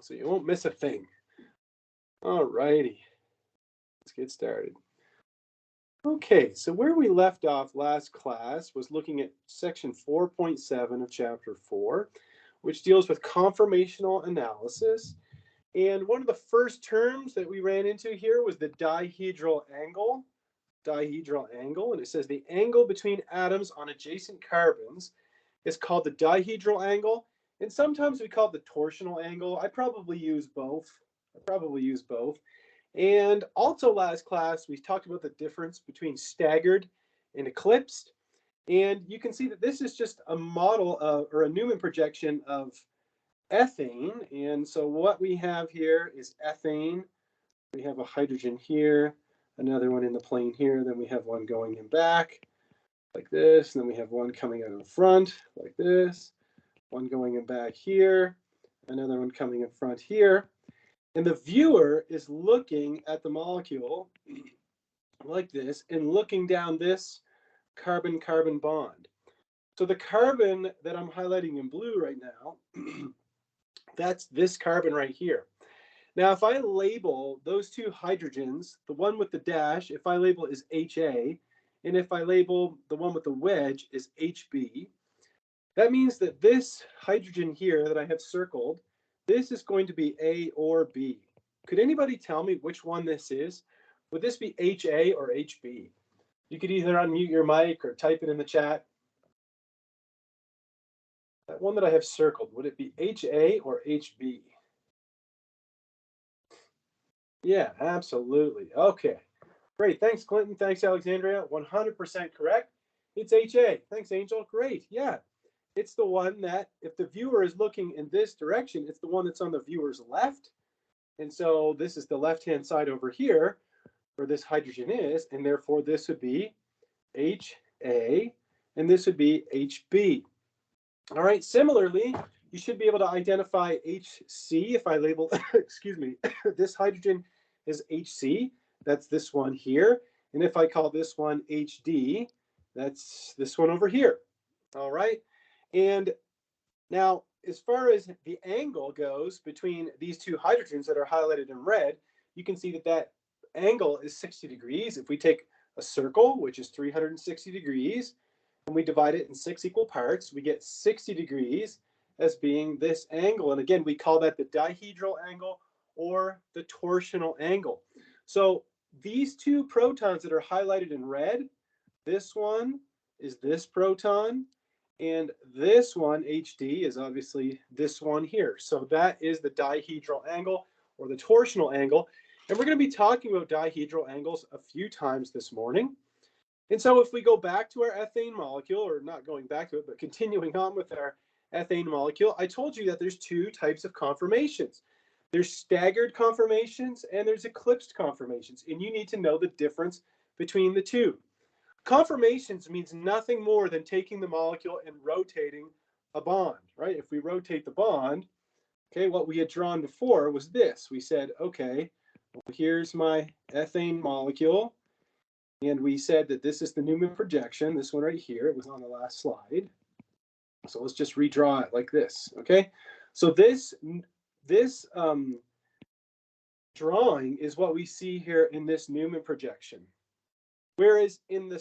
so you won't miss a thing. All righty, let's get started. Okay, so where we left off last class was looking at section 4.7 of chapter 4, which deals with conformational analysis. And one of the first terms that we ran into here was the dihedral angle. Dihedral angle, and it says the angle between atoms on adjacent carbons is called the dihedral angle, and sometimes we call it the torsional angle. I probably use both. And also last class, we talked about the difference between staggered and eclipsed. And you can see that this is just a model of, or a Newman projection of ethane. And so what we have here is ethane. We have a hydrogen here, another one in the plane here. Then we have one going in back like this. And then we have one coming out in front like this, one going in back here, another one coming in front here. And the viewer is looking at the molecule like this and looking down this carbon-carbon bond. So the carbon that I'm highlighting in blue right now, that's this carbon right here. Now, if I label those two hydrogens, the one with the dash, if I label is HA, and if I label the one with the wedge is HB, that means that this hydrogen here that I have circled, this is going to be A or B. Could anybody tell me which one this is? Would this be HA or HB? You could either unmute your mic or type it in the chat. That one that I have circled, would it be HA or HB? Yeah, absolutely. Okay, great. Thanks, Clinton. Thanks, Alexandria. 100% correct. It's HA. Thanks, Angel. Great. Yeah. It's the one that, if the viewer is looking in this direction, it's the one that's on the viewer's left. And so this is the left-hand side over here where this hydrogen is, and therefore this would be HA, and this would be HB. All right, similarly, you should be able to identify HC if I label, excuse me, this hydrogen is HC, that's this one here. And if I call this one HD, that's this one over here. All right. And now, as far as the angle goes between these two hydrogens that are highlighted in red, you can see that that angle is 60 degrees. If we take a circle, which is 360 degrees, and we divide it in 6 equal parts, we get 60 degrees as being this angle. And again, we call that the dihedral angle or the torsional angle. So these two protons that are highlighted in red, this one is this proton, and this one, HD, is obviously this one here. So that is the dihedral angle or the torsional angle. And we're going to be talking about dihedral angles a few times this morning. And so if we go back to our ethane molecule, or not going back to it, but continuing on with our ethane molecule, I told you that there's two types of conformations. There's staggered conformations and there's eclipsed conformations. And you need to know the difference between the two. Conformations means nothing more than taking the molecule and rotating a bond, right? If we rotate the bond, okay, what we had drawn before was this. We said, okay, well, here's my ethane molecule. And we said that this is the Newman projection, this one right here. It was on the last slide. So let's just redraw it like this, okay? So this drawing is what we see here in this Newman projection. Whereas in the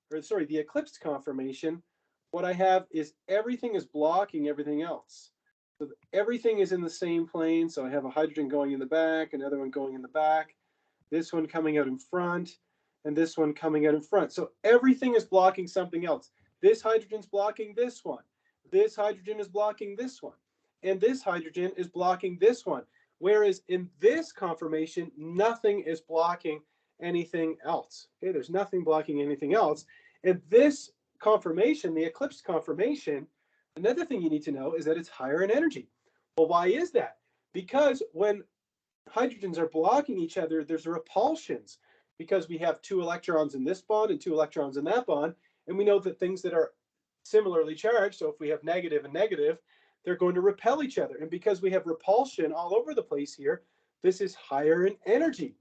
the eclipsed conformation, what I have is everything is blocking everything else. So everything is in the same plane. So I have a hydrogen going in the back, another one going in the back, this one coming out in front, and this one coming out in front. So everything is blocking something else. This hydrogen's blocking this one. This hydrogen is blocking this one. And this hydrogen is blocking this one. Whereas in this conformation, nothing is blocking anything else. Okay, there's nothing blocking anything else. And this conformation, the eclipsed conformation, another thing you need to know is that it's higher in energy. Well, why is that? Because when hydrogens are blocking each other, there's repulsions because we have 2 electrons in this bond and 2 electrons in that bond. And we know that things that are similarly charged, so if we have negative and negative, they're going to repel each other. And because we have repulsion all over the place here, this is higher in energy.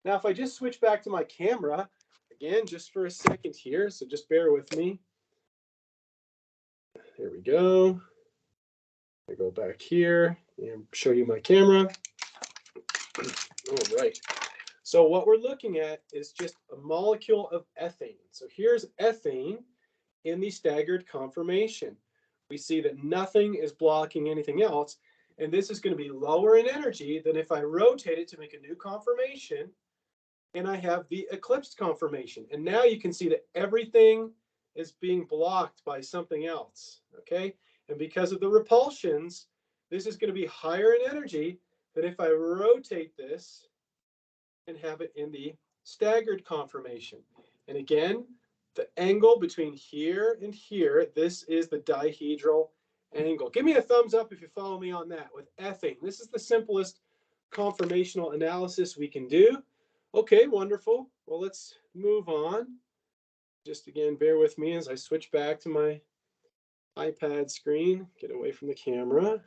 Now, if I just switch back to my camera, again, just for a second here, so just bear with me. There we go. I go back here and show you my camera. All right. So what we're looking at is just a molecule of ethane. So here's ethane in the staggered conformation. We see that nothing is blocking anything else, and this is going to be lower in energy than if I rotate it to make a new conformation, and I have the eclipsed conformation. And now you can see that everything is being blocked by something else, okay? And because of the repulsions, this is going to be higher in energy than if I rotate this and have it in the staggered conformation. And again, the angle between here and here, this is the dihedral angle. Give me a thumbs up if you follow me on that with ethane. This is the simplest conformational analysis we can do. Okay, wonderful. Well, let's move on. Just again, bear with me as I switch back to my iPad screen, get away from the camera.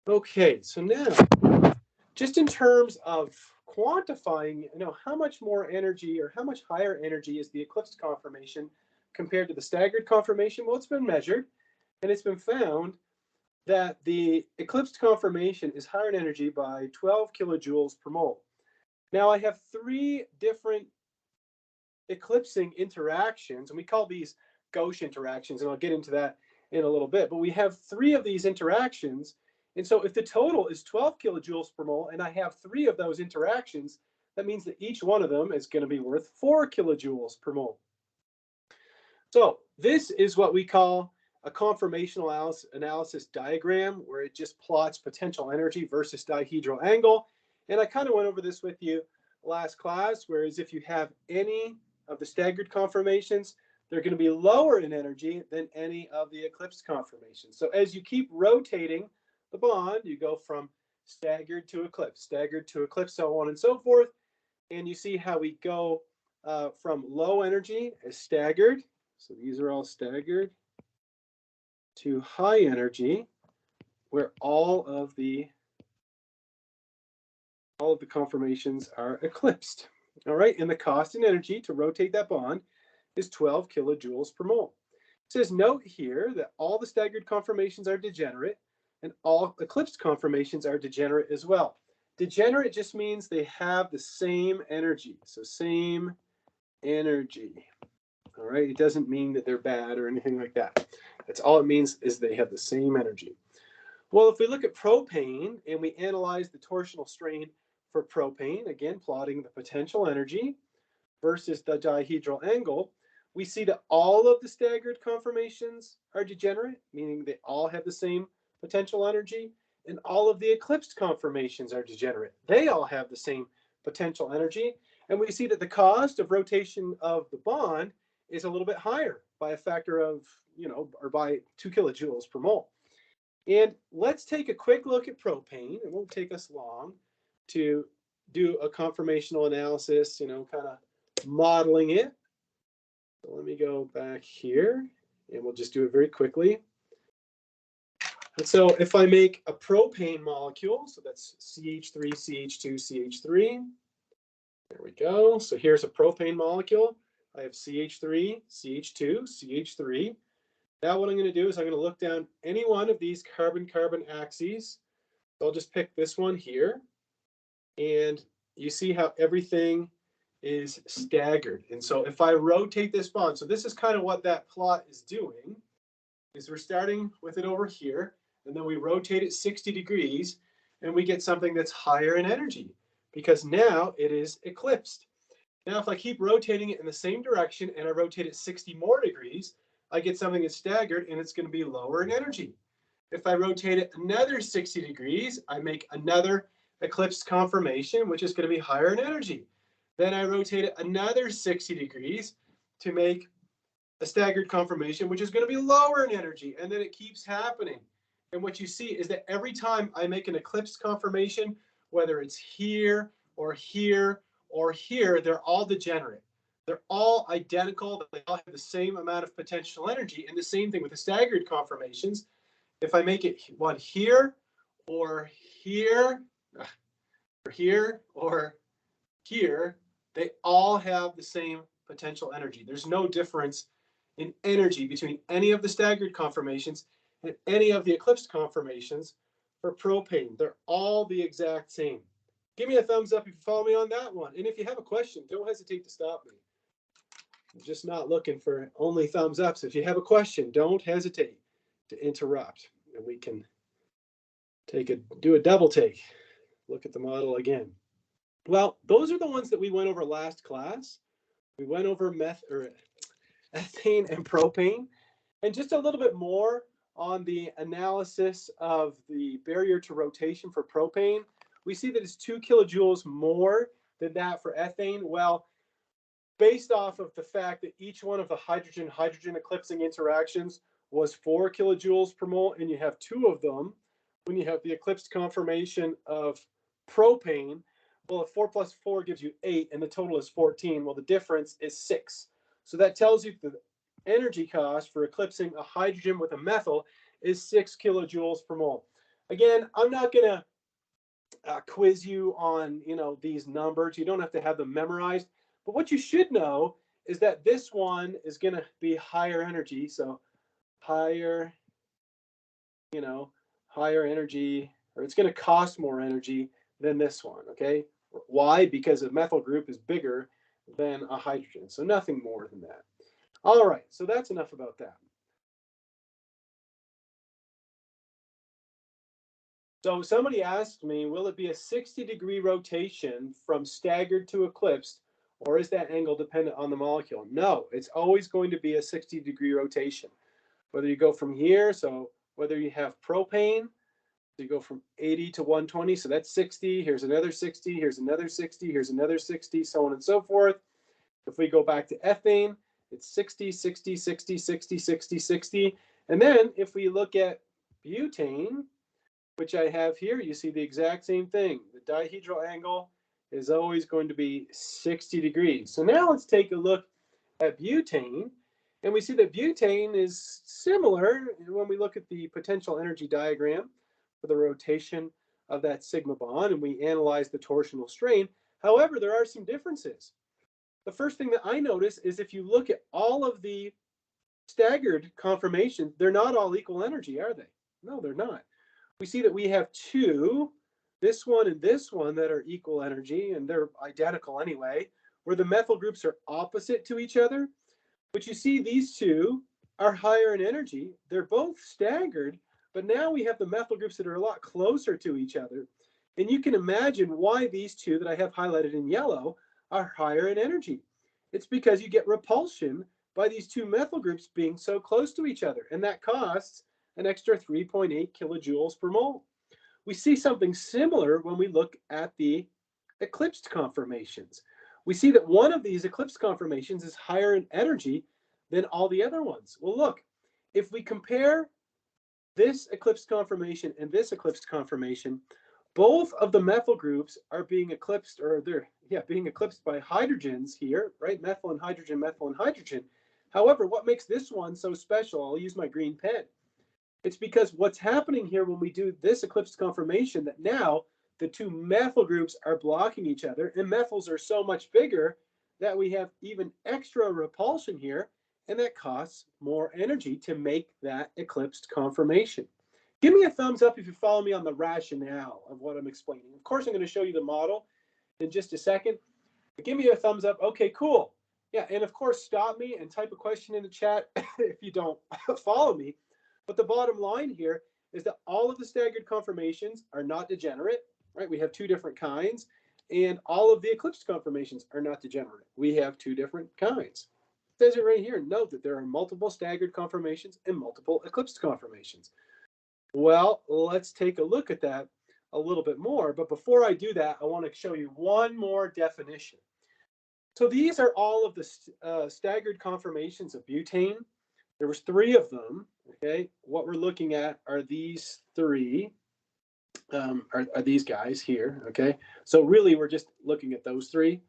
Okay, so now, just in terms of quantifying, how much more energy or how much higher energy is the eclipsed conformation compared to the staggered conformation? Well, it's been measured, and it's been found that the eclipsed conformation is higher in energy by 12 kilojoules per mole. Now, I have three different eclipsing interactions, and we call these gauche interactions, and I'll get into that in a little bit. But we have three of these interactions, and so if the total is 12 kilojoules per mole, and I have three of those interactions, that means that each one of them is going to be worth 4 kilojoules per mole. So this is what we call a conformational analysis diagram, where it just plots potential energy versus dihedral angle. And I kind of went over this with you last class, whereas if you have any of the staggered conformations, they're going to be lower in energy than any of the eclipsed conformations. So as you keep rotating the bond, you go from staggered to eclipsed, so on and so forth. And you see how we go from low energy as staggered. So these are all staggered, to high energy, where all of the conformations are eclipsed. All right, and the cost in energy to rotate that bond is 12 kilojoules per mole. It says note here that all the staggered conformations are degenerate and all eclipsed conformations are degenerate as well. Degenerate just means they have the same energy, so same energy. All right, it doesn't mean that they're bad or anything like that. That's all it means, is they have the same energy. Well, if we look at propane and we analyze the torsional strain for propane, again, plotting the potential energy versus the dihedral angle, we see that all of the staggered conformations are degenerate, meaning they all have the same potential energy, and all of the eclipsed conformations are degenerate. They all have the same potential energy, and we see that the cost of rotation of the bond is a little bit higher by a factor of, or by 2 kilojoules per mole. And let's take a quick look at propane. It won't take us long to do a conformational analysis, kind of modeling it. So let me go back here, and we'll just do it very quickly. And so if I make a propane molecule, so that's CH3, CH2, CH3. There we go. So here's a propane molecule. I have CH3, CH2, CH3. Now what I'm going to do is I'm going to look down any one of these carbon-carbon axes. So I'll just pick this one here. And you see how everything is staggered. And so if I rotate this bond, so this is kind of what that plot is doing, is we're starting with it over here, and then we rotate it 60 degrees, and we get something that's higher in energy, because now it is eclipsed. Now, if I keep rotating it in the same direction and I rotate it 60 more degrees, I get something that's staggered, and it's going to be lower in energy. If I rotate it another 60 degrees, I make another eclipsed conformation, which is going to be higher in energy. Then I rotate it another 60 degrees to make a staggered conformation, which is going to be lower in energy. And then it keeps happening. And what you see is that every time I make an eclipsed conformation, whether it's here or here or here, they're all degenerate. They're all identical. They all have the same amount of potential energy. And the same thing with the staggered conformations. If I make it one here or here or here or here, they all have the same potential energy. There's no difference in energy between any of the staggered conformations, and any of the eclipsed conformations for propane. They're all the exact same. Give me a thumbs up if you follow me on that one. And if you have a question, don't hesitate to stop me. I'm just not looking for only thumbs ups. If you have a question, don't hesitate to interrupt, and we can do a double take. Look at the model again. Well, those are the ones that we went over last class. We went over ethane and propane, and just a little bit more on the analysis of the barrier to rotation for propane. We see that it's 2 kilojoules more than that for ethane. Well, based off of the fact that each one of the hydrogen-hydrogen eclipsing interactions was 4 kilojoules per mole, and you have 2 of them, when you have the eclipsed conformation of propane, well, if 4 plus 4 gives you 8, and the total is 14, well, the difference is 6. So that tells you the energy cost for eclipsing a hydrogen with a methyl is 6 kilojoules per mole. Again, I'm not going to quiz you on, these numbers. You don't have to have them memorized. But what you should know is that this one is going to be higher energy. So higher, higher energy, or it's going to cost more energy than this one, okay? Why? Because a methyl group is bigger than a hydrogen. So nothing more than that. All right, so that's enough about that. So somebody asked me, will it be a 60-degree rotation from staggered to eclipsed, or is that angle dependent on the molecule? No, it's always going to be a 60-degree rotation. Whether you go from here, so whether you have propane, you go from 80 to 120, so that's 60, here's another 60, here's another 60, here's another 60, so on and so forth. If we go back to ethane, it's 60, 60, 60, 60, 60, 60. And then if we look at butane, which I have here, you see the exact same thing. The dihedral angle is always going to be 60 degrees. So now let's take a look at butane. And we see that butane is similar when we look at the potential energy diagram for the rotation of that sigma bond, and we analyze the torsional strain. However, there are some differences. The first thing that I notice is if you look at all of the staggered conformations, they're not all equal energy, are they? No, they're not. We see that we have 2, this one and this one, that are equal energy, and they're identical anyway, where the methyl groups are opposite to each other. But you see these 2 are higher in energy. They're both staggered, but now we have the methyl groups that are a lot closer to each other. And you can imagine why these 2 that I have highlighted in yellow are higher in energy. It's because you get repulsion by these 2 methyl groups being so close to each other, and that costs an extra 3.8 kilojoules per mole. We see something similar when we look at the eclipsed conformations. We see that one of these eclipsed conformations is higher in energy than all the other ones. Well, look, if we compare this eclipsed conformation and this eclipsed conformation, both of the methyl groups are being eclipsed, or they're being eclipsed by hydrogens here, right? Methyl and hydrogen, methyl and hydrogen. However, what makes this one so special? I'll use my green pen. It's because what's happening here when we do this eclipsed conformation, that now the 2 methyl groups are blocking each other, and methyls are so much bigger that we have even extra repulsion here, and that costs more energy to make that eclipsed conformation. Give me a thumbs up if you follow me on the rationale of what I'm explaining. Of course, I'm going to show you the model in just a second, but give me a thumbs up. Okay, cool. Yeah, and of course, stop me and type a question in the chat if you don't follow me. But the bottom line here is that all of the staggered conformations are not degenerate, right? We have 2 different kinds, and all of the eclipsed conformations are not degenerate. We have 2 different kinds. It says it right here. Note that there are multiple staggered conformations and multiple eclipsed conformations. Well, let's take a look at that a little bit more. But before I do that, I want to show you one more definition. So these are all of the staggered conformations of butane. There was 3 of them, okay? What we're looking at are these 3, are these guys here, okay? So really, we're just looking at those 3.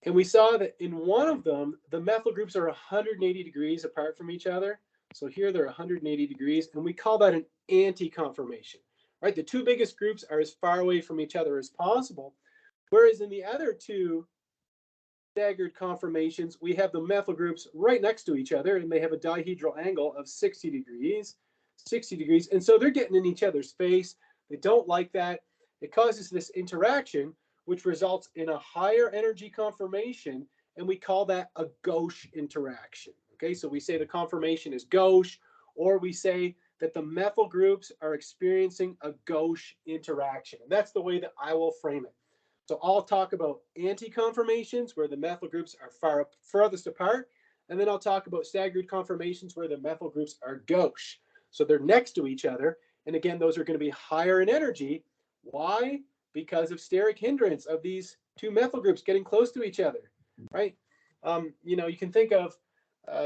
And we saw that in one of them, the methyl groups are 180 degrees apart from each other. So here they're 180 degrees, and we call that an anti-conformation, right? The 2 biggest groups are as far away from each other as possible. Whereas in the other 2 staggered conformations, we have the methyl groups right next to each other, and they have a dihedral angle of 60 degrees. 60 degrees. And so they're getting in each other's face. They don't like that. It causes this interaction, which results in a higher energy conformation, and we call that a gauche interaction. Okay, so we say the conformation is gauche, or we say that the methyl groups are experiencing a gauche interaction. And that's the way that I will frame it. So I'll talk about anti-conformations, where the methyl groups are furthest apart, and then I'll talk about staggered conformations, where the methyl groups are gauche. So they're next to each other, and again, those are going to be higher in energy. Why? Because of steric hindrance of these two methyl groups getting close to each other, right? You can think of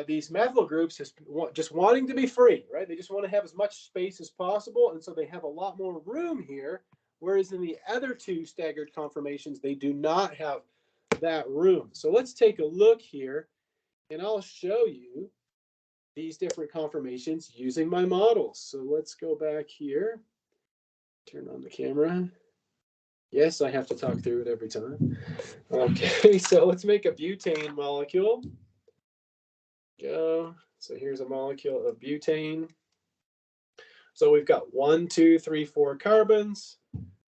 these methyl groups as just wanting to be free, right? They just want to have as much space as possible, and so they have a lot more room here, whereas in the other two staggered conformations, they do not have that room. So let's take a look here, and I'll show you these different conformations using my models. So let's go back here, turn on the camera. Yes, I have to talk through it every time. Okay, so let's make a butane molecule. Go. So here's a molecule of butane. So we've got 1, 2, 3, 4 carbons.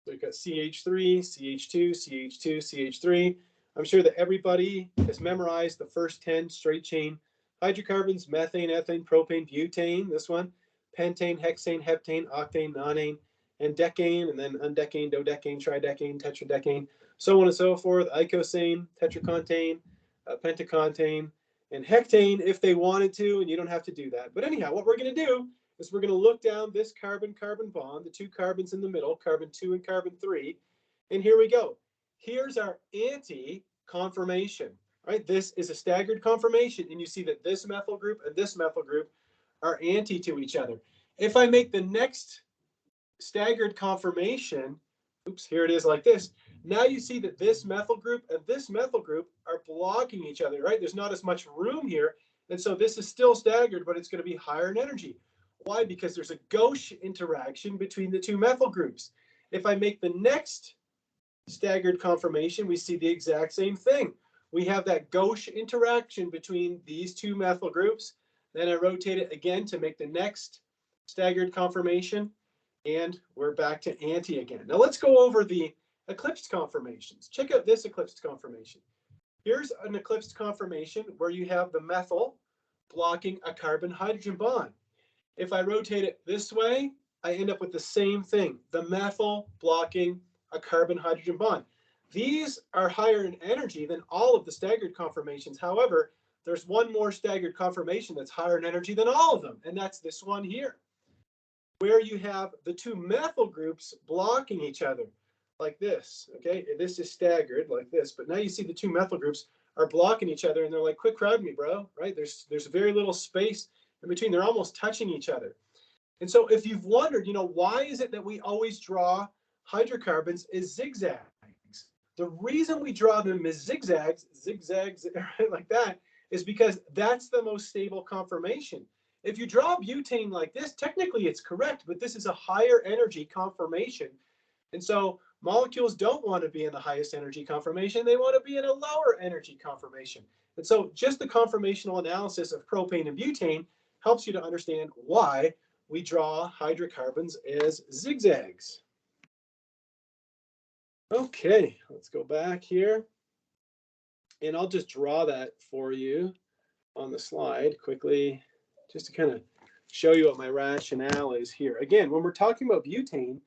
We've got CH3, CH2, CH2, CH3. I'm sure that everybody has memorized the first 10 straight chain hydrocarbons: methane, ethane, propane, butane, this one, pentane, hexane, heptane, octane, nonane, and decane, and then undecane, dodecane, tridecane, tetradecane, so on and so forth, icosane, tetracontane, pentacontane, and hectane if they wanted to, and you don't have to do that. But anyhow, what we're going to do is we're going to look down this carbon-carbon bond, the two carbons in the middle, carbon 2 and carbon 3, and here we go. Here's our anti-conformation, right? This is a staggered conformation, and you see that this methyl group and this methyl group are anti to each other. If I make the next staggered conformation, oops, here it is like this. Now you see that this methyl group and this methyl group are blocking each other, right? There's not as much room here, and so this is still staggered, but it's going to be higher in energy. Why? Because there's a gauche interaction between the two methyl groups. If I make the next staggered conformation, we see the exact same thing. We have that gauche interaction between these two methyl groups. Then I rotate it again to make the next staggered conformation, and we're back to anti again. Now let's go over the eclipsed conformations. Check out this eclipsed conformation. Here's an eclipsed conformation where you have the methyl blocking a carbon-hydrogen bond. If I rotate it this way, I end up with the same thing, the methyl blocking a carbon-hydrogen bond. These are higher in energy than all of the staggered conformations. However, there's one more staggered conformation that's higher in energy than all of them, and that's this one here, where you have the two methyl groups blocking each other like this. Okay, this is staggered like this, but now you see the two methyl groups are blocking each other, and they're like, quit crowding me, bro, right? There's very little space in between. They're almost touching each other. And so if you've wondered, why is it that we always draw hydrocarbons as zigzags? The reason we draw them as zigzags, right, like that, is because that's the most stable conformation. If you draw butane like this, technically it's correct, but this is a higher energy conformation. And so molecules don't want to be in the highest energy conformation. They want to be in a lower energy conformation. And so just the conformational analysis of propane and butane helps you to understand why we draw hydrocarbons as zigzags. Okay, let's go back here. And I'll just draw that for you on the slide quickly, just to kind of show you what my rationale is here. Again, when we're talking about butane,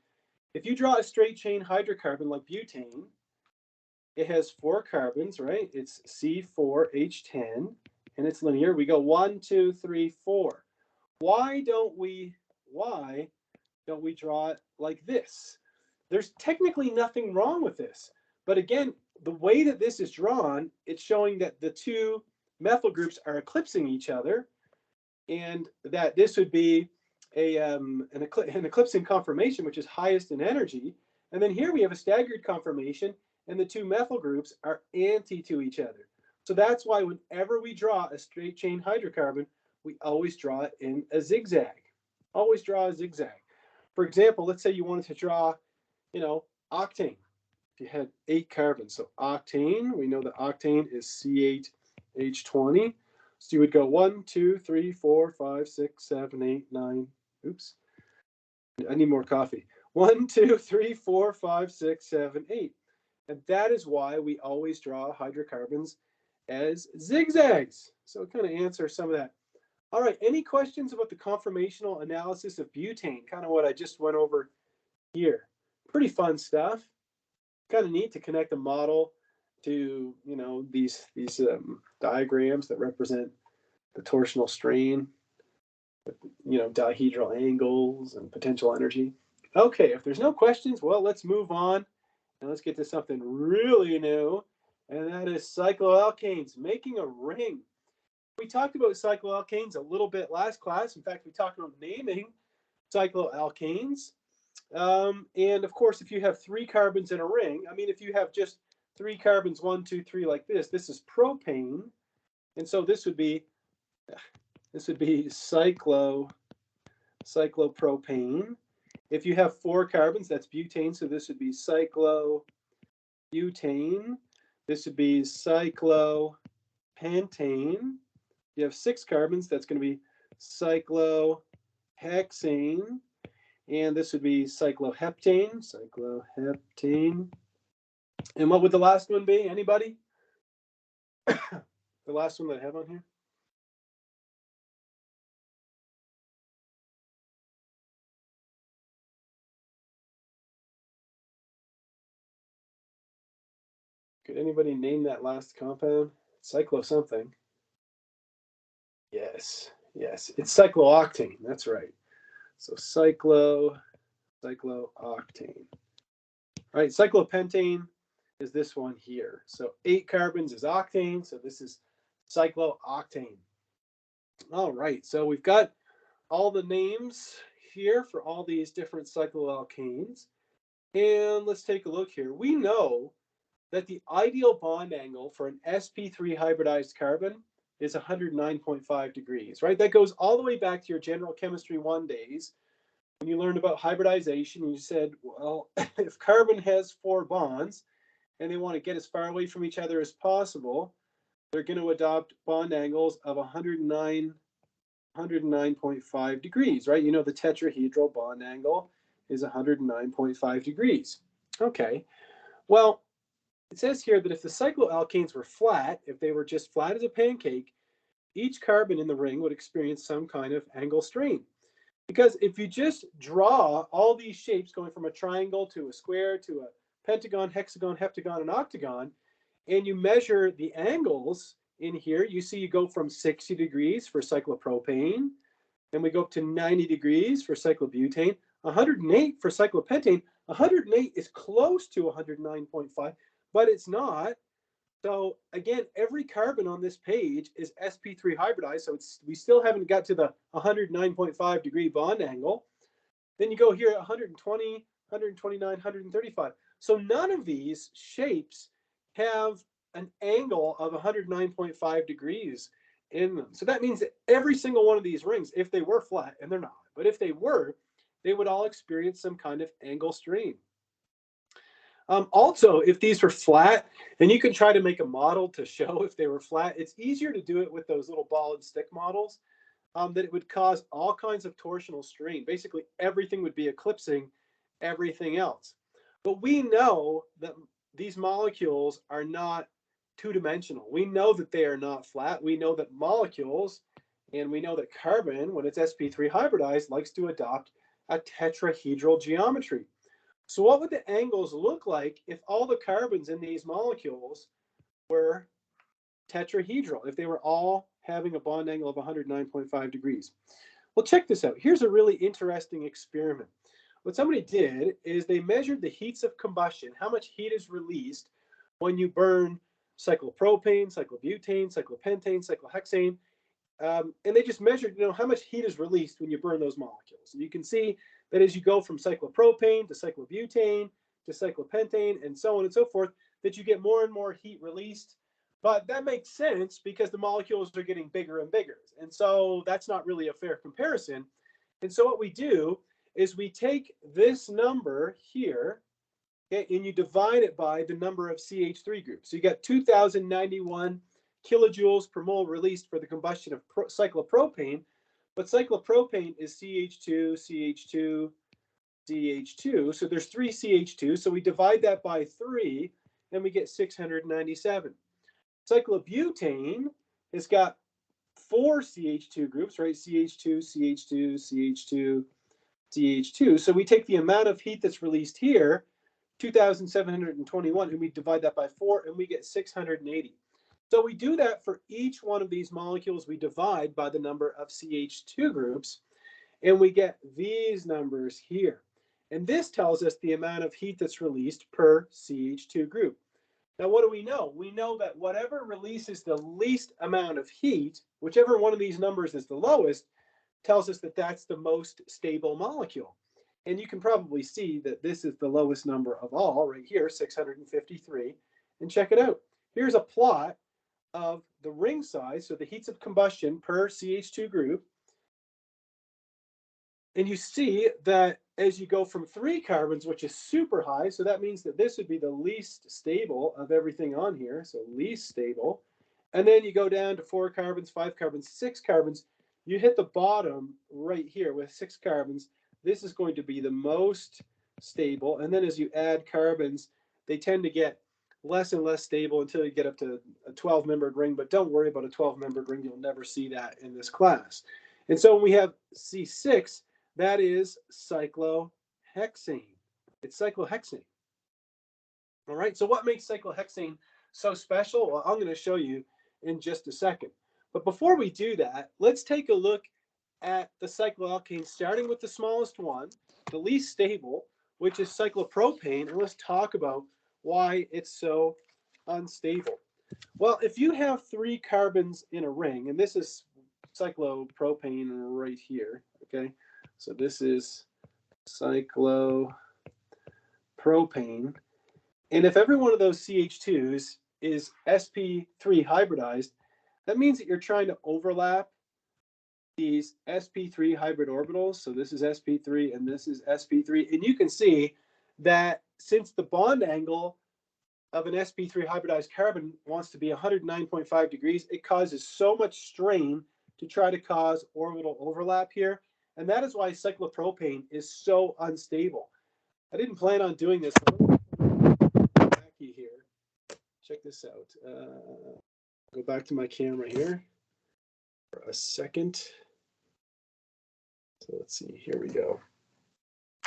if you draw a straight chain hydrocarbon like butane, it has 4 carbons, right? It's C4H10, and it's linear. We go 1, 2, 3, 4. Why don't we draw it like this? There's technically nothing wrong with this. But again, the way that this is drawn, it's showing that the two methyl groups are eclipsing each other, and that this would be an eclipsing conformation, which is highest in energy. And then here we have a staggered conformation, and the two methyl groups are anti to each other. So that's why whenever we draw a straight chain hydrocarbon, we always draw it in a zigzag. Always draw a zigzag. For example, let's say you wanted to draw, octane. If you had 8 carbons, so octane, we know that octane is C8H20. So you would go 1, 2, 3, 4, 5, 6, 7, 8, 9, Oops. I need more coffee. 1, 2, 3, 4, 5, 6, 7, 8. And that is why we always draw hydrocarbons as zigzags. So it kind of answers some of that. All right, any questions about the conformational analysis of butane? Kind of what I just went over here. Pretty fun stuff. Kind of neat to connect the model to, you know, these diagrams that represent the torsional strain, you know, dihedral angles and potential energy. Okay, if there's no questions, well, let's move on and let's get to something really new, and that is cycloalkanes, making a ring. We talked about cycloalkanes a little bit last class. In fact, we talked about naming cycloalkanes. And of course, if you have 3 carbons in a ring, I mean, if you have just 3 carbons, 1, 2, 3, like this is propane. And so this would be cyclopropane. If you have 4 carbons, that's butane. So this would be cyclobutane. This would be cyclohexane. You have 6 carbons, that's going to be cyclohexane. And this would be cycloheptane. And what would the last one be? Anybody? The last one that I have on here? Could anybody name that last compound? Cyclo something. Yes, it's cyclooctane. That's right. So cyclooctane. All right, cyclopentane is this one here. So 8 carbons is octane. So this is cyclooctane. All right, so we've got all the names here for all these different cycloalkanes. And let's take a look here. We know that the ideal bond angle for an sp3 hybridized carbon is 109.5 degrees, right? That goes all the way back to your general chemistry 1 days. When you learned about hybridization, you said, well, if carbon has 4 bonds and they want to get as far away from each other as possible, they're going to adopt bond angles of 109.5 degrees, right? You know, the tetrahedral bond angle is 109.5 degrees. Okay, well, it says here that if the cycloalkanes were flat, if they were just flat as a pancake, each carbon in the ring would experience some kind of angle strain. Because if you just draw all these shapes going from a triangle to a square to a pentagon, hexagon, heptagon, and octagon, and you measure the angles in here, you see you go from 60 degrees for cyclopropane, and we go up to 90 degrees for cyclobutane, 108 for cyclopentane. 108 is close to 109.5, but it's not. So again, every carbon on this page is sp3 hybridized, so we still haven't got to the 109.5 degree bond angle. Then you go here at 120, 129, 135. So none of these shapes have an angle of 109.5 degrees in them. So that means that every single one of these rings, if they were flat, and they're not, but if they were, they would all experience some kind of angle strain. Also, if these were flat, and you can try to make a model to show if they were flat, it's easier to do it with those little ball and stick models, that it would cause all kinds of torsional strain. Basically, everything would be eclipsing everything else. But we know that these molecules are not two-dimensional. We know that they are not flat. We know that molecules, and we know that carbon, when it's sp3 hybridized, likes to adopt a tetrahedral geometry. So what would the angles look like if all the carbons in these molecules were tetrahedral, if they were all having a bond angle of 109.5 degrees? Well, check this out. Here's a really interesting experiment. What somebody did is they measured the heats of combustion, how much heat is released when you burn cyclopropane, cyclobutane, cyclopentane, cyclohexane, and they just measured, how much heat is released when you burn those molecules. And you can see that as you go from cyclopropane to cyclobutane to cyclopentane and so on and so forth, that you get more and more heat released. But that makes sense because the molecules are getting bigger and bigger. And so that's not really a fair comparison. And so what we do is we take this number here, okay, and you divide it by the number of CH3 groups. So you got 2,091 kilojoules per mole released for the combustion of cyclopropane. But cyclopropane is CH2, CH2, CH2. So there's 3 CH2. So we divide that by 3, and we get 697. Cyclobutane has got 4 CH2 groups, right? CH2, CH2, CH2, CH2. So we take the amount of heat that's released here, 2,721, and we divide that by 4, and we get 680. So we do that for each one of these molecules. We divide by the number of CH2 groups, and we get these numbers here. And this tells us the amount of heat that's released per CH2 group. Now, what do we know? We know that whatever releases the least amount of heat, whichever one of these numbers is the lowest, tells us that that's the most stable molecule. And you can probably see that this is the lowest number of all right here, 653. And check it out. Here's a plot of the ring size, so the heats of combustion per CH2 group. And you see that as you go from 3 carbons, which is super high, so that means that this would be the least stable of everything on here, so least stable. And then you go down to 4 carbons, 5 carbons, 6 carbons. You hit the bottom right here with 6 carbons. This is going to be the most stable. And then as you add carbons, they tend to get less and less stable until you get up to a 12-membered ring. But don't worry about a 12-membered ring. You'll never see that in this class. And so when we have C6, that is cyclohexane. It's cyclohexane. All right, so what makes cyclohexane so special? Well, I'm going to show you in just a second. But before we do that, let's take a look at the cycloalkanes, starting with the smallest one, the least stable, which is cyclopropane, and let's talk about why it's so unstable. Well, if you have 3 carbons in a ring, and this is cyclopropane right here, okay? So this is cyclopropane. And if every one of those CH2s is sp3 hybridized, that means that you're trying to overlap these sp3 hybrid orbitals. So this is sp3 and this is sp3. And you can see that since the bond angle of an sp3 hybridized carbon wants to be 109.5 degrees, it causes so much strain to try to cause orbital overlap here. And that is why cyclopropane is so unstable. I didn't plan on doing this. Here. Check this out. Go back to my camera here for a second. So let's see, here we go.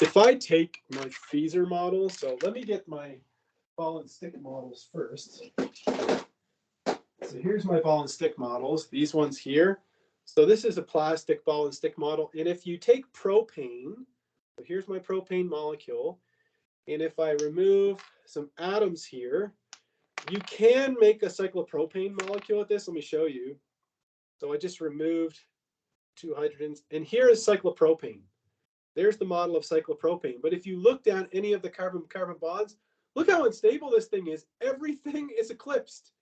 If I take my Feezer model, so let me get my ball and stick models first. So here's my ball and stick models, these ones here. So this is a plastic ball and stick model. And if you take propane, so here's my propane molecule. And if I remove some atoms here, you can make a cyclopropane molecule with this. Let me show you. So I just removed 2 hydrogens. And here is cyclopropane. There's the model of cyclopropane. But if you look down any of the carbon-carbon bonds, look how unstable this thing is. Everything is eclipsed.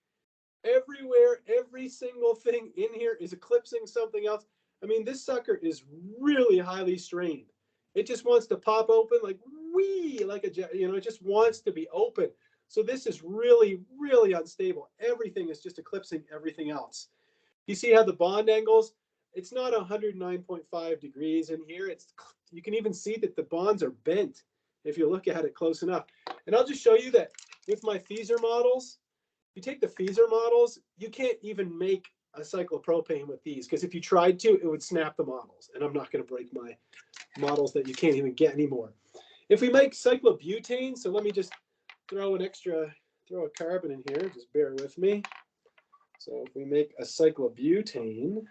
Everywhere, every single thing in here is eclipsing something else. I mean, this sucker is really highly strained. It just wants to pop open like wee, like a, it just wants to be open. So this is really, really unstable. Everything is just eclipsing everything else. You see how the bond angles, it's not 109.5 degrees in here. You can even see that the bonds are bent if you look at it close enough. And I'll just show you that with my Feezer models, if you take the Feezer models, you can't even make a cyclopropane with these, because if you tried to, it would snap the models. And I'm not going to break my models that you can't even get anymore. If we make cyclobutane, so let me just throw a carbon in here, just bear with me. So if we make a cyclobutane,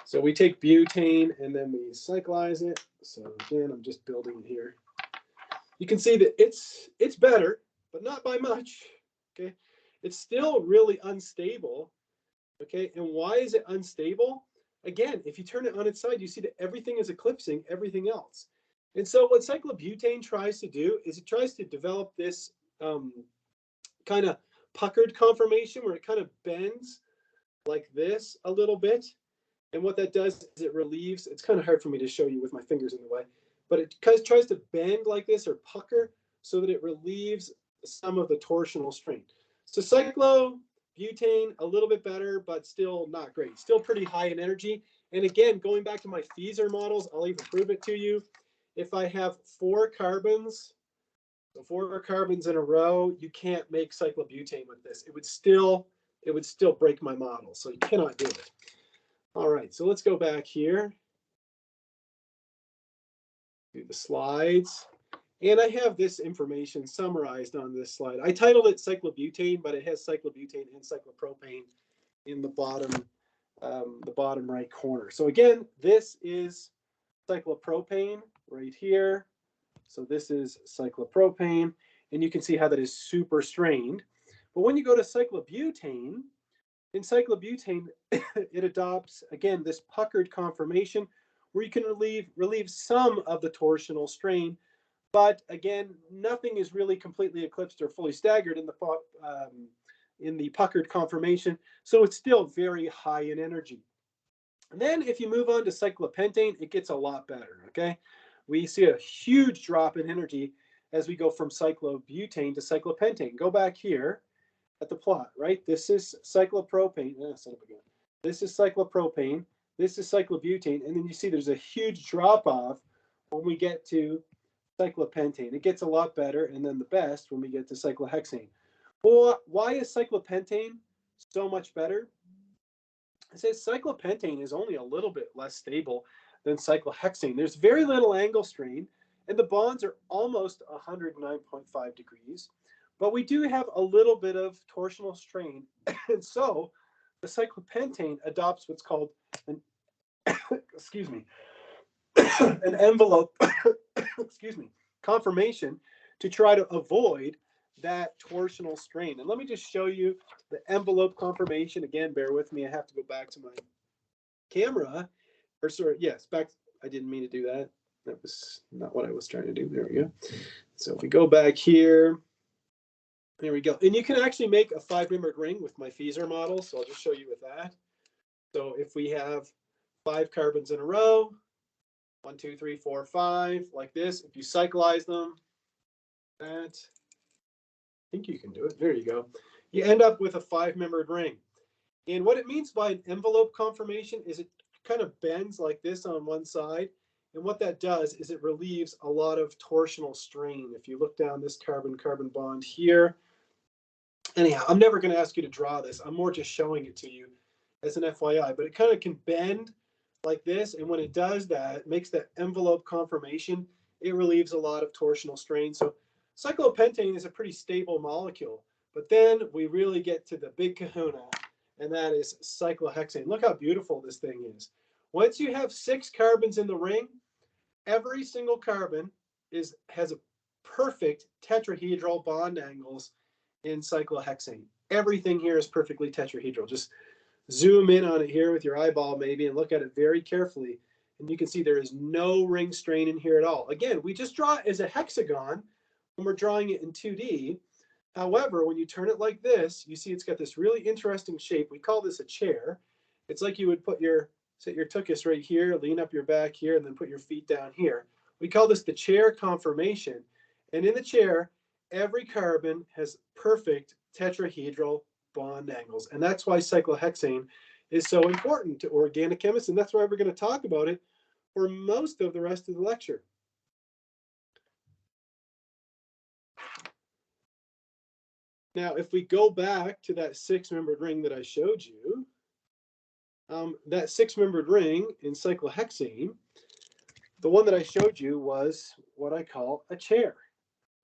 so we take butane and then we cyclize it. So again, I'm just building it here. You can see that it's better, but not by much, okay? It's still really unstable, okay? And why is it unstable? Again, if you turn it on its side, you see that everything is eclipsing everything else. And so what cyclobutane tries to do is it tries to develop this kind of puckered conformation where it kind of bends like this a little bit. And what that does is it relieves, it's kind of hard for me to show you with my fingers in the way, but it tries to bend like this or pucker so that it relieves some of the torsional strain. So cyclobutane, a little bit better, but still not great. Still pretty high in energy. And again, going back to my Feser models, I'll even prove it to you. If I have 4 carbons, so 4 carbons in a row, you can't make cyclobutane with this. It would still break my model. So you cannot do it. All right, so let's go back here. Do the slides. And I have this information summarized on this slide. I titled it cyclobutane, but it has cyclobutane and cyclopropane in the bottom right corner. So again, this is cyclopropane right here. So this is cyclopropane, and you can see how that is super strained. But when you go to cyclobutane, in cyclobutane, it adopts, again, this puckered conformation where you can relieve some of the torsional strain. But again, nothing is really completely eclipsed or fully staggered in the puckered conformation. So it's still very high in energy. And then if you move on to cyclopentane, it gets a lot better, okay? We see a huge drop in energy as we go from cyclobutane to cyclopentane. Go back here at the plot, right? This is cyclopropane. This is cyclopropane. This is cyclobutane. And then you see there's a huge drop off when we get to cyclopentane. It gets a lot better, and then the best when we get to cyclohexane. Well, why is cyclopentane so much better? It says cyclopentane is only a little bit less stable than cyclohexane. There's very little angle strain, and the bonds are almost 109.5 degrees. But we do have a little bit of torsional strain, and so the cyclopentane adopts what's called an excuse me, an envelope excuse me, conformation to try to avoid that torsional strain. And let me just show you the envelope conformation. Again, bear with me. I have to go back to my camera. Or sorry, yes, back. I didn't mean to do that. That was not what I was trying to do. There we go. So if we go back here, there we go. And you can actually make a 5-membered ring with my Feser model. So I'll just show you with that. So if we have 5 carbons in a row, 1, 2, 3, 4, 5, like this. If you cyclize them, that, I think you can do it. There you go. You end up with a 5-membered ring. And what it means by an envelope conformation is it kind of bends like this on one side. And what that does is it relieves a lot of torsional strain. If you look down this carbon-carbon bond here. Anyhow, I'm never going to ask you to draw this. I'm more just showing it to you as an FYI. But it kind of can bend like this, and when it does that, it makes that envelope conformation. It relieves a lot of torsional strain. So cyclopentane is a pretty stable molecule, but then we really get to the big kahuna, and that is cyclohexane. Look how beautiful this thing is. Once you have 6 carbons in the ring, every single carbon has a perfect tetrahedral bond angles in cyclohexane. Everything here is perfectly tetrahedral. Just zoom in on it here with your eyeball maybe and look at it very carefully. And you can see there is no ring strain in here at all. Again, we just draw it as a hexagon when we're drawing it in 2D. However, when you turn it like this, you see it's got this really interesting shape. We call this a chair. It's like you would set your tuchus right here, lean up your back here, and then put your feet down here. We call this the chair conformation. And in the chair, every carbon has perfect tetrahedral bond angles. And that's why cyclohexane is so important to organic chemists. And that's why we're going to talk about it for most of the rest of the lecture. Now, if we go back to that 6-membered ring that I showed you, that 6-membered ring in cyclohexane, the one that I showed you was what I call a chair.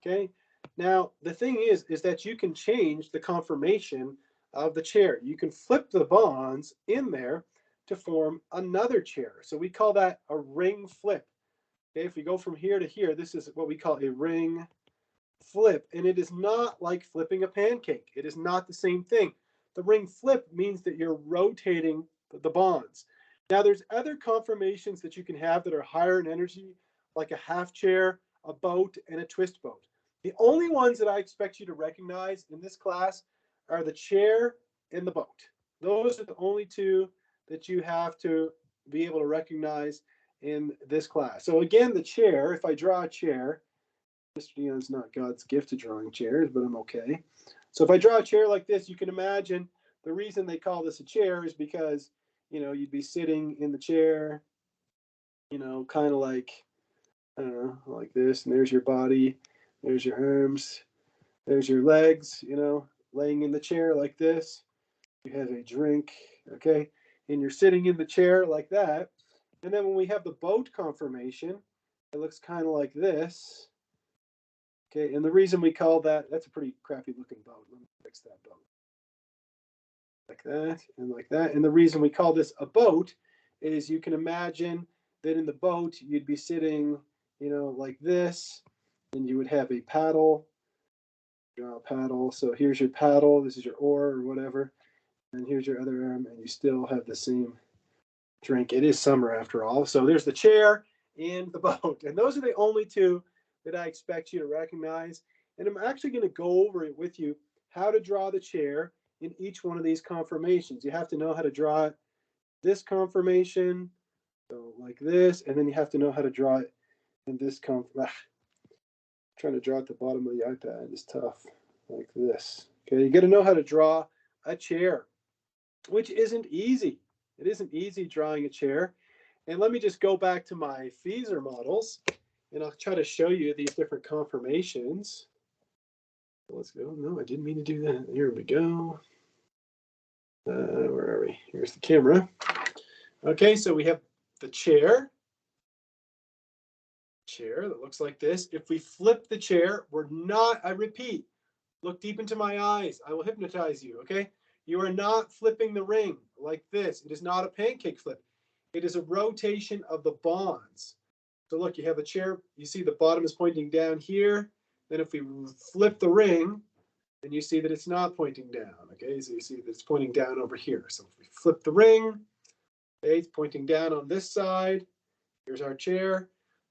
Okay. Now, the thing is that you can change the conformation of the chair. You can flip the bonds in there to form another chair. So we call that a ring flip. Okay, if we go from here to here, this is what we call a ring flip. And it is not like flipping a pancake. It is not the same thing. The ring flip means that you're rotating the bonds. Now, there's other conformations that you can have that are higher in energy, like a half chair, a boat, and a twist boat. The only ones that I expect you to recognize in this class are the chair and the boat. Those are the only 2 that you have to be able to recognize in this class. So again, the chair, if I draw a chair, Mr. Dion's not God's gift to drawing chairs, but I'm okay. So if I draw a chair like this, you can imagine the reason they call this a chair is because you know, you'd be sitting in the chair, you know, kind of like, I don't know, like this, and there's your body, there's your arms, there's your legs, you know, laying in the chair like this. You have a drink, okay, and you're sitting in the chair like that. And then when we have the boat conformation, it looks kind of like this. Okay, and the reason we call that, that's a pretty crappy looking boat. Let me fix that boat. Like that and like that. And the reason we call this a boat is you can imagine that in the boat, you'd be sitting, you know, like this, and you would have a paddle, draw a paddle. So here's your paddle, this is your oar or whatever. And here's your other arm, and you still have the same drink. It is summer after all. So there's the chair and the boat. And those are the only two that I expect you to recognize. And I'm actually going to go over it with you, how to draw the chair in each one of these conformations. You have to know how to draw this conformation, so like this, and then you have to know how to draw it in this trying to draw at the bottom of the iPad is tough, like this. Okay, you got to know how to draw a chair, which isn't easy. It isn't easy drawing a chair. And let me just go back to my Feezer models, and I'll try to show you these different conformations. Let's go. No, I didn't mean to do that. Here we go. Where are we? Here's the camera. Okay, so we have the chair that looks like this. If we flip the chair, we're not, I repeat, look deep into my eyes. I will hypnotize you, okay? You are not flipping the ring like this. It is not a pancake flip. It is a rotation of the bonds. So look, you have a chair. You see the bottom is pointing down here. Then if we flip the ring, then you see that it's not pointing down, okay? So you see that it's pointing down over here. So if we flip the ring, okay, it's pointing down on this side. Here's our chair.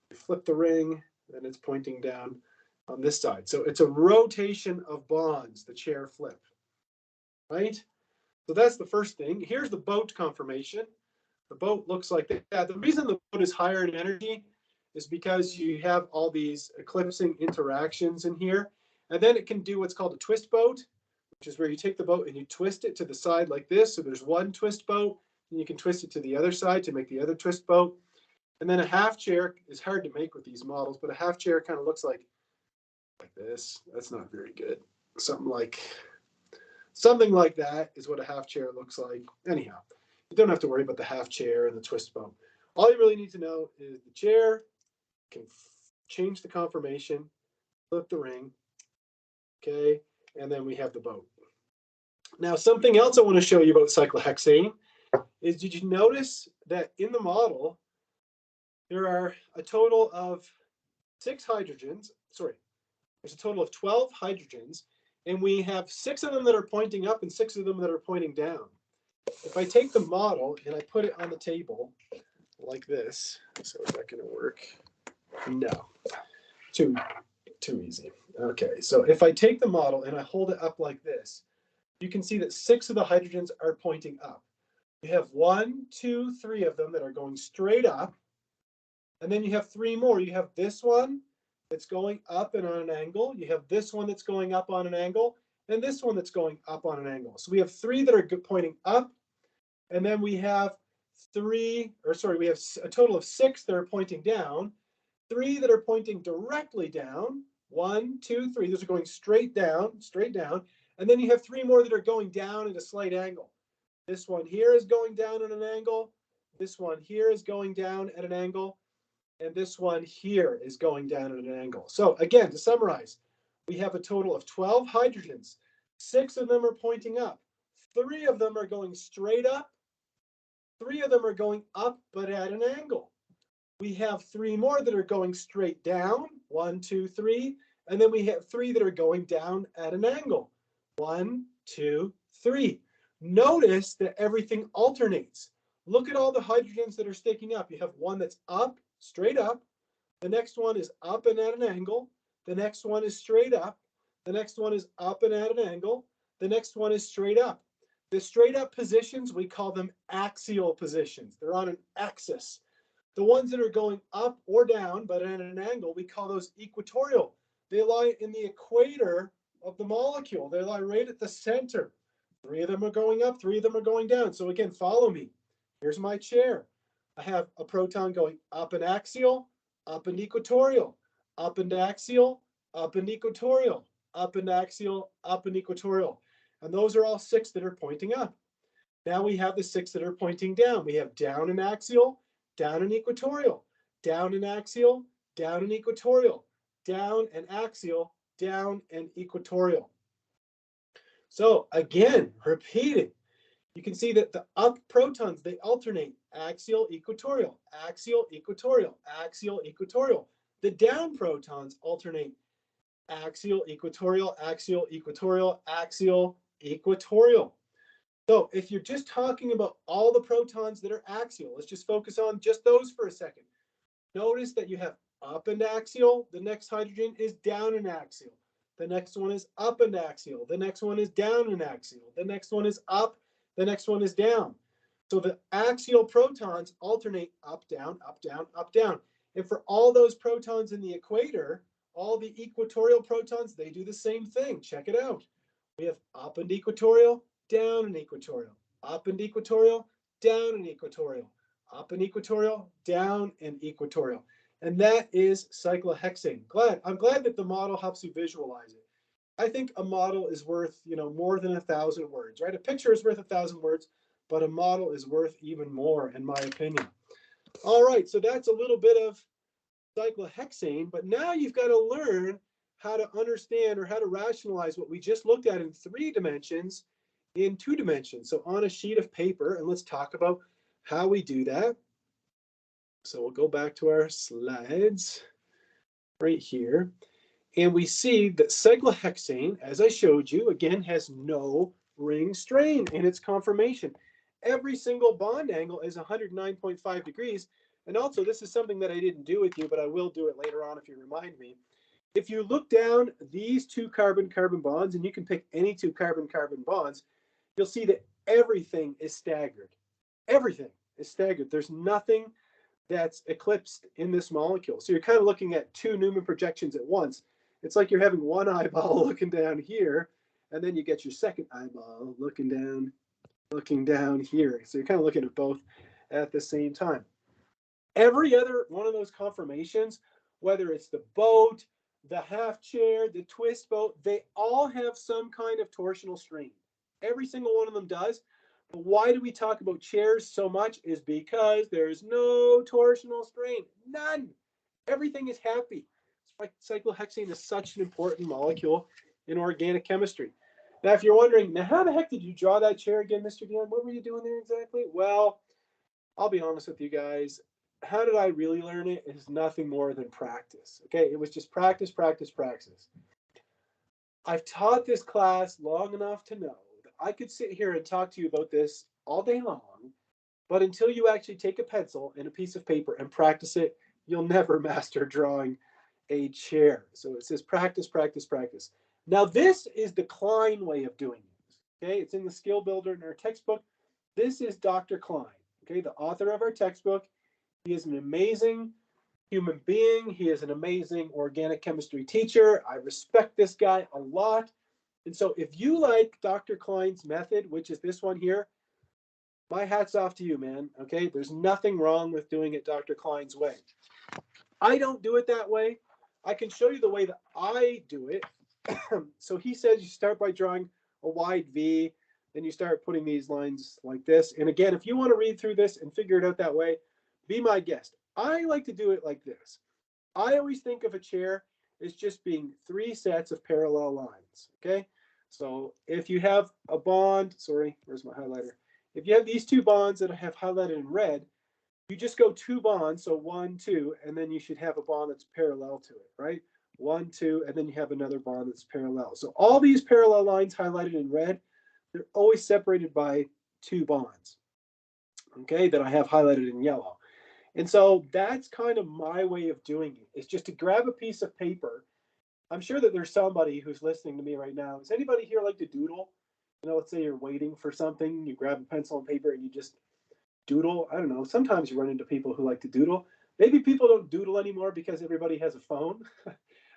We flip the ring, then it's pointing down on this side. So it's a rotation of bonds, the chair flip, right? So that's the first thing. Here's the boat conformation. The boat looks like that. The reason the boat is higher in energy is because you have all these eclipsing interactions in here. And then it can do what's called a twist boat, which is where you take the boat and you twist it to the side like this. So there's one twist boat, and you can twist it to the other side to make the other twist boat. And then a half chair is hard to make with these models, but a half chair kind of looks like this. That's not very good. Something like that is what a half chair looks like. Anyhow, you don't have to worry about the half chair and the twist boat. All you really need to know is the chair can change the conformation, flip the ring, okay, and then we have the boat. Now, something else I want to show you about cyclohexane is, did you notice that in the model, there are a total of 6 hydrogens, sorry, there's a total of 12 hydrogens, and we have 6 of them that are pointing up and 6 of them that are pointing down. If I take the model and I put it on the table like this, so is that going to work? No, too easy. Okay, so if I take the model and I hold it up like this, you can see that 6 of the hydrogens are pointing up. You have 1, 2, 3 of them that are going straight up, and then you have 3 more. You have this one that's going up and on an angle. You have this one that's going up on an angle, and this one that's going up on an angle. So we have 3 that are pointing up, and then we have we have a total of 6 that are pointing down, 3 that are pointing directly down. 1, 2, 3. Those are going straight down, and then you have 3 more that are going down at a slight angle. This one here is going down at an angle. This one here is going down at an angle. And this one here is going down at an angle. So again, to summarize, we have a total of 12 hydrogens. 6 of them are pointing up. 3 of them are going straight up. 3 of them are going up, but at an angle. We have 3 more that are going straight down. 1, 2, 3. And then we have 3 that are going down at an angle. 1, 2, 3. Notice that everything alternates. Look at all the hydrogens that are sticking up. You have one that's up, straight up. The next one is up and at an angle. The next one is straight up. The next one is up and at an angle. The next one is straight up. The straight up positions, we call them axial positions. They're on an axis. The ones that are going up or down, but at an angle, we call those equatorial. They lie in the equator of the molecule. They lie right at the center. 3 of them are going up, 3 of them are going down. So again, follow me. Here's my chair. I have a proton going up and axial, up and equatorial, up and axial, up and equatorial, up and axial, up and equatorial. And those are all 6 that are pointing up. Now we have the 6 that are pointing down. We have down and axial, down and equatorial, down and axial, down and equatorial, down and axial, down and equatorial. So again, repeating, you can see that the up protons, they alternate axial, equatorial, axial, equatorial, axial, equatorial. The down protons alternate axial, equatorial, axial, equatorial, axial, equatorial. So if you're just talking about all the protons that are axial, let's just focus on just those for a second. Notice that you have up and axial, the next hydrogen is down and axial. The next one is up and axial. The next one is down and axial. The next one is up. The next one is down. So the axial protons alternate up, down, up, down, up, down. And for all those protons in the equator, all the equatorial protons, they do the same thing. Check it out. We have up and equatorial, down and equatorial, up and equatorial, down and equatorial, up and equatorial, down and equatorial. And that is cyclohexane. I'm glad that the model helps you visualize it. I think a model is worth, more than 1,000 words, right? A picture is worth 1,000 words, but a model is worth even more, in my opinion. All right, so that's a little bit of cyclohexane, but now you've got to learn how to understand or how to rationalize what we just looked at in 3 dimensions in 2 dimensions. So on a sheet of paper, and let's talk about how we do that. So we'll go back to our slides right here. And we see that cyclohexane, as I showed you, again, has no ring strain in its conformation. Every single bond angle is 109.5 degrees. And also, this is something that I didn't do with you, but I will do it later on if you remind me. If you look down these 2 carbon-carbon bonds, and you can pick any 2 carbon-carbon bonds, you'll see that everything is staggered. Everything is staggered. There's nothing that's eclipsed in this molecule. So you're kind of looking at 2 Newman projections at once. It's like you're having one eyeball looking down here, and then you get your second eyeball looking down here. So you're kind of looking at both at the same time. Every other one of those conformations, whether it's the boat, the half chair, the twist boat, they all have some kind of torsional strain. Every single one of them does. But why do we talk about chairs so much is because there's no torsional strain. None. Everything is happy. Cyclohexane is such an important molecule in organic chemistry. Now, if you're wondering, now how the heck did you draw that chair again, Mr. Dion? What were you doing there exactly? Well, I'll be honest with you guys. How did I really learn it? It is nothing more than practice. Okay, it was just practice, practice, practice. I've taught this class long enough to know that I could sit here and talk to you about this all day long, but until you actually take a pencil and a piece of paper and practice it, you'll never master drawing a chair. So it says practice, practice, practice. Now this is the Klein way of doing it. Okay, it's in the skill builder in our textbook. This is Dr. Klein, okay, the author of our textbook. He is an amazing human being. He is an amazing organic chemistry teacher. I respect this guy a lot. And so if you like Dr. Klein's method, which is this one here, my hat's off to you, man. Okay, there's nothing wrong with doing it Dr. Klein's way. I don't do it that way. I can show you the way that I do it. So he says you start by drawing a wide V, then you start putting these lines like this. And again, if you want to read through this and figure it out that way, be my guest. I like to do it like this. I always think of a chair as just being 3 sets of parallel lines, okay? So if you have a bond, sorry, where's my highlighter? If you have these 2 bonds that I have highlighted in red, you just go 2 bonds, so 1, 2, and then you should have a bond that's parallel to it, right? 1, 2, and then you have another bond that's parallel. So all these parallel lines highlighted in red, they're always separated by 2 bonds, okay, that I have highlighted in yellow. And so that's kind of my way of doing it, is just to grab a piece of paper. I'm sure that there's somebody who's listening to me right now. Does anybody here like to doodle? Let's say you're waiting for something, you grab a pencil and paper and you just doodle. I don't know. Sometimes you run into people who like to doodle. Maybe people don't doodle anymore because everybody has a phone.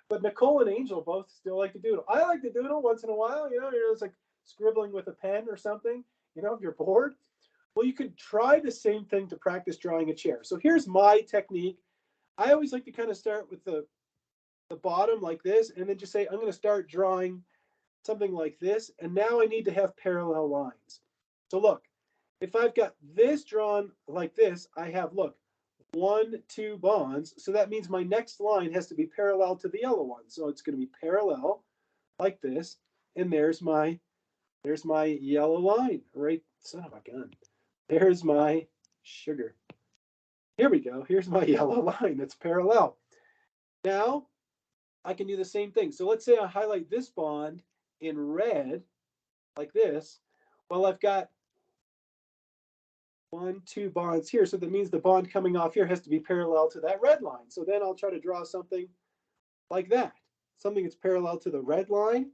But Nicole and Angel both still like to doodle. I like to doodle once in a while. You're just like scribbling with a pen or something. If you're bored. Well, you could try the same thing to practice drawing a chair. So here's my technique. I always like to kind of start with the bottom like this, and then just say, I'm going to start drawing something like this. And now I need to have parallel lines. So look, if I've got this drawn like this, I have, look, 1, 2 bonds. So that means my next line has to be parallel to the yellow one. So it's going to be parallel like this. And there's my yellow line, right? Son of a gun. There's my sugar. Here we go. Here's my yellow line that's parallel. Now I can do the same thing. So let's say I highlight this bond in red like this. Well, I've got 1, 2 bonds here. So that means the bond coming off here has to be parallel to that red line. So then I'll try to draw something like that. Something that's parallel to the red line.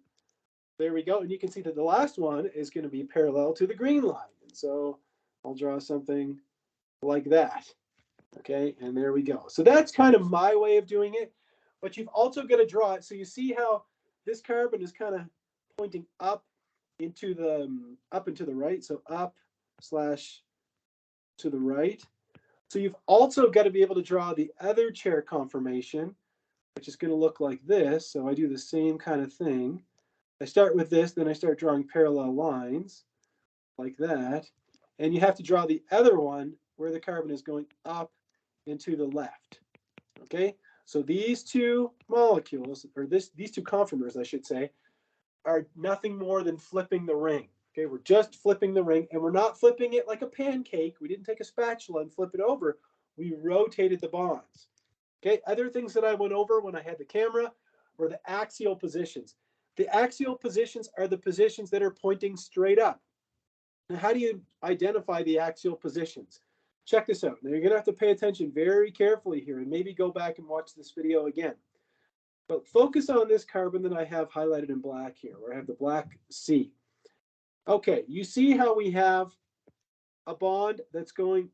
There we go. And you can see that the last one is going to be parallel to the green line. And so I'll draw something like that. Okay, and there we go. So that's kind of my way of doing it. But you've also got to draw it. So you see how this carbon is kind of pointing up into the right. So up slash to the right. So you've also got to be able to draw the other chair conformation, which is going to look like this. So I do the same kind of thing. I start with this, then I start drawing parallel lines like that. And you have to draw the other one where the carbon is going up and to the left. Okay, so these two molecules, or these two conformers, I should say, are nothing more than flipping the ring. Okay, we're just flipping the ring, and we're not flipping it like a pancake. We didn't take a spatula and flip it over. We rotated the bonds. Okay, other things that I went over when I had the camera were the axial positions. The axial positions are the positions that are pointing straight up. Now, how do you identify the axial positions? Check this out. Now, you're going to have to pay attention very carefully here and maybe go back and watch this video again. But focus on this carbon that I have highlighted in black here, where I have the black C. Okay, you see how we have a bond that's going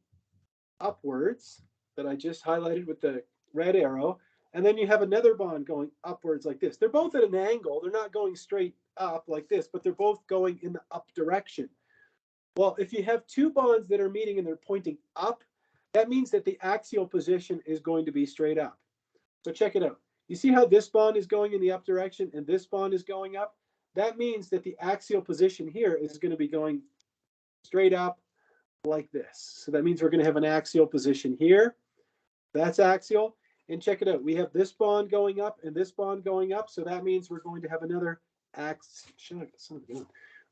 upwards that I just highlighted with the red arrow, and then you have another bond going upwards like this. They're both at an angle. They're not going straight up like this, but they're both going in the up direction. Well, if you have two bonds that are meeting and they're pointing up, that means that the axial position is going to be straight up. So check it out. You see how this bond is going in the up direction and this bond is going up? That means that the axial position here is going to be going straight up like this. So that means we're going to have an axial position here. That's axial. And check it out. We have this bond going up and this bond going up. So that means we're going to have another we're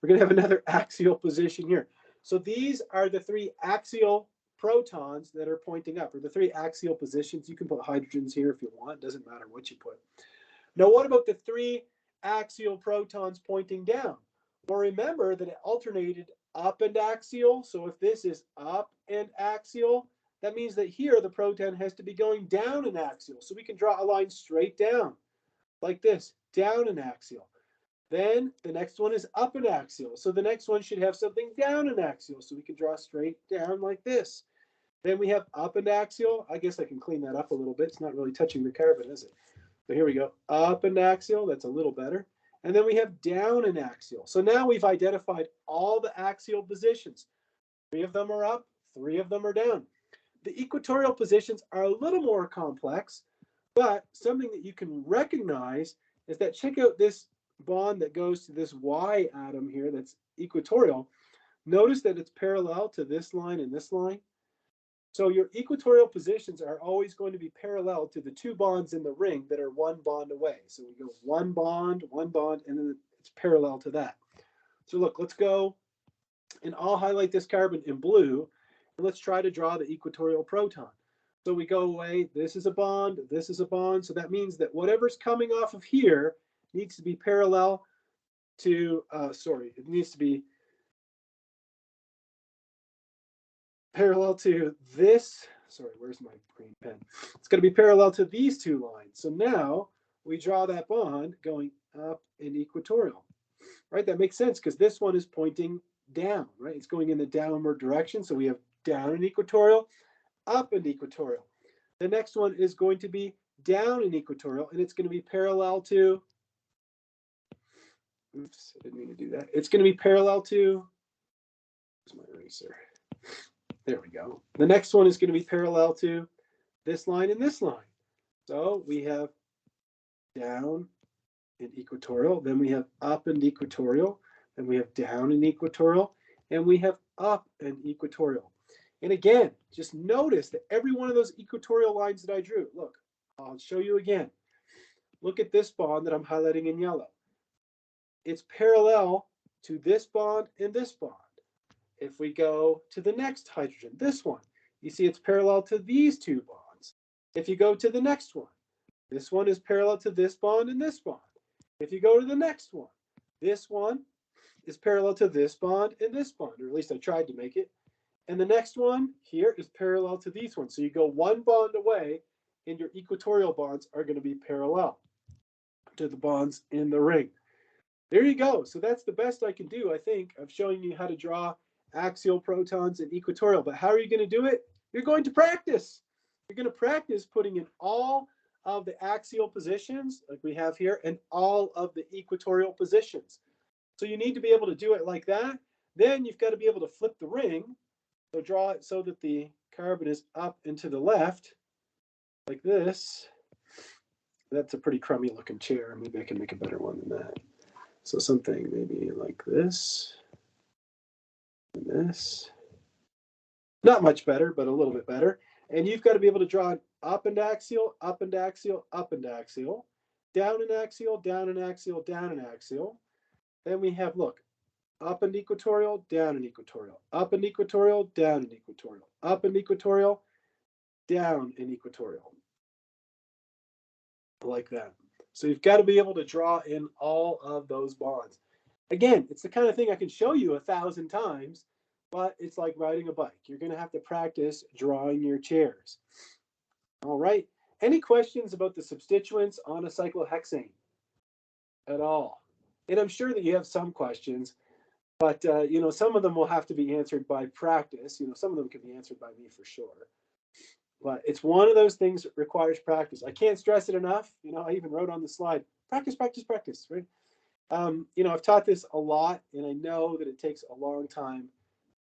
going to have another axial position here. So these are the three axial protons that are pointing up, or the three axial positions. You can put hydrogens here if you want. It doesn't matter what you put. Now, what about the three axial protons pointing down? Well, remember that it alternated up and axial. So if this is up and axial, that means that here the proton has to be going down and axial. So we can draw a line straight down like this, down and axial. Then the next one is up and axial. So the next one should have something down and axial. So we can draw straight down like this. Then we have up and axial. I guess I can clean that up a little bit. It's not really touching the carbon, is it? So here we go. Up and axial. That's a little better. And then we have down and axial. So now we've identified all the axial positions. 3 of them are up, 3 of them are down. The equatorial positions are a little more complex, but something that you can recognize is that check out this bond that goes to this Y atom here that's equatorial. Notice that it's parallel to this line and this line. So your equatorial positions are always going to be parallel to the 2 bonds in the ring that are 1 bond away. So we go 1 bond, and then it's parallel to that. So look, let's go, and I'll highlight this carbon in blue, and let's try to draw the equatorial proton. So we go away, this is a bond, this is a bond. So that means that whatever's coming off of here needs to be parallel to, it needs to be parallel to this. Sorry, where's my green pen? It's going to be parallel to these 2 lines. So now we draw that bond going up in equatorial, right? That makes sense because this one is pointing down, right? It's going in the downward direction. So we have down in equatorial, up in equatorial. The next one is going to be down in equatorial, and it's going to be parallel to, oops, I didn't mean to do that. It's going to be parallel to, where's my eraser? There we go. The next one is going to be parallel to this line and this line. So we have down and equatorial, then we have up and equatorial, then we have down and equatorial, and we have up and equatorial. And again, just notice that every one of those equatorial lines that I drew, look, I'll show you again. Look at this bond that I'm highlighting in yellow. It's parallel to this bond and this bond. If we go to the next hydrogen, this one, you see it's parallel to these two bonds. If you go to the next one, this one is parallel to this bond and this bond. If you go to the next one, this one is parallel to this bond and this bond, or at least I tried to make it. And the next one here is parallel to these ones. So you go one bond away and your equatorial bonds are going to be parallel to the bonds in the ring. There you go. So that's the best I can do, I think, of showing you how to draw axial protons and equatorial. But how are you going to do it? You're going to practice. You're going to practice putting in all of the axial positions like we have here and all of the equatorial positions. So you need to be able to do it like that. Then you've got to be able to flip the ring. So draw it so that the carbon is up and to the left like this. That's a pretty crummy looking chair. Maybe I can make a better one than that. So something maybe like this and this. Not much better, but a little bit better. And you've got to be able to draw it up and axial, up and axial, up and axial, down and axial, down and axial, down and axial. Then we have, look, up and equatorial, down and equatorial, up and equatorial, down and equatorial, up and equatorial, down and equatorial. Like that. So you've got to be able to draw in all of those bonds. Again, it's the kind of thing I can show you 1,000 times, but it's like riding a bike. You're going to have to practice drawing your chairs. All right. Any questions about the substituents on a cyclohexane at all? And I'm sure that you have some questions, but some of them will have to be answered by practice. Some of them can be answered by me for sure. But it's one of those things that requires practice. I can't stress it enough. I even wrote on the slide, practice, practice, practice, right? I've taught this a lot, and I know that it takes a long time,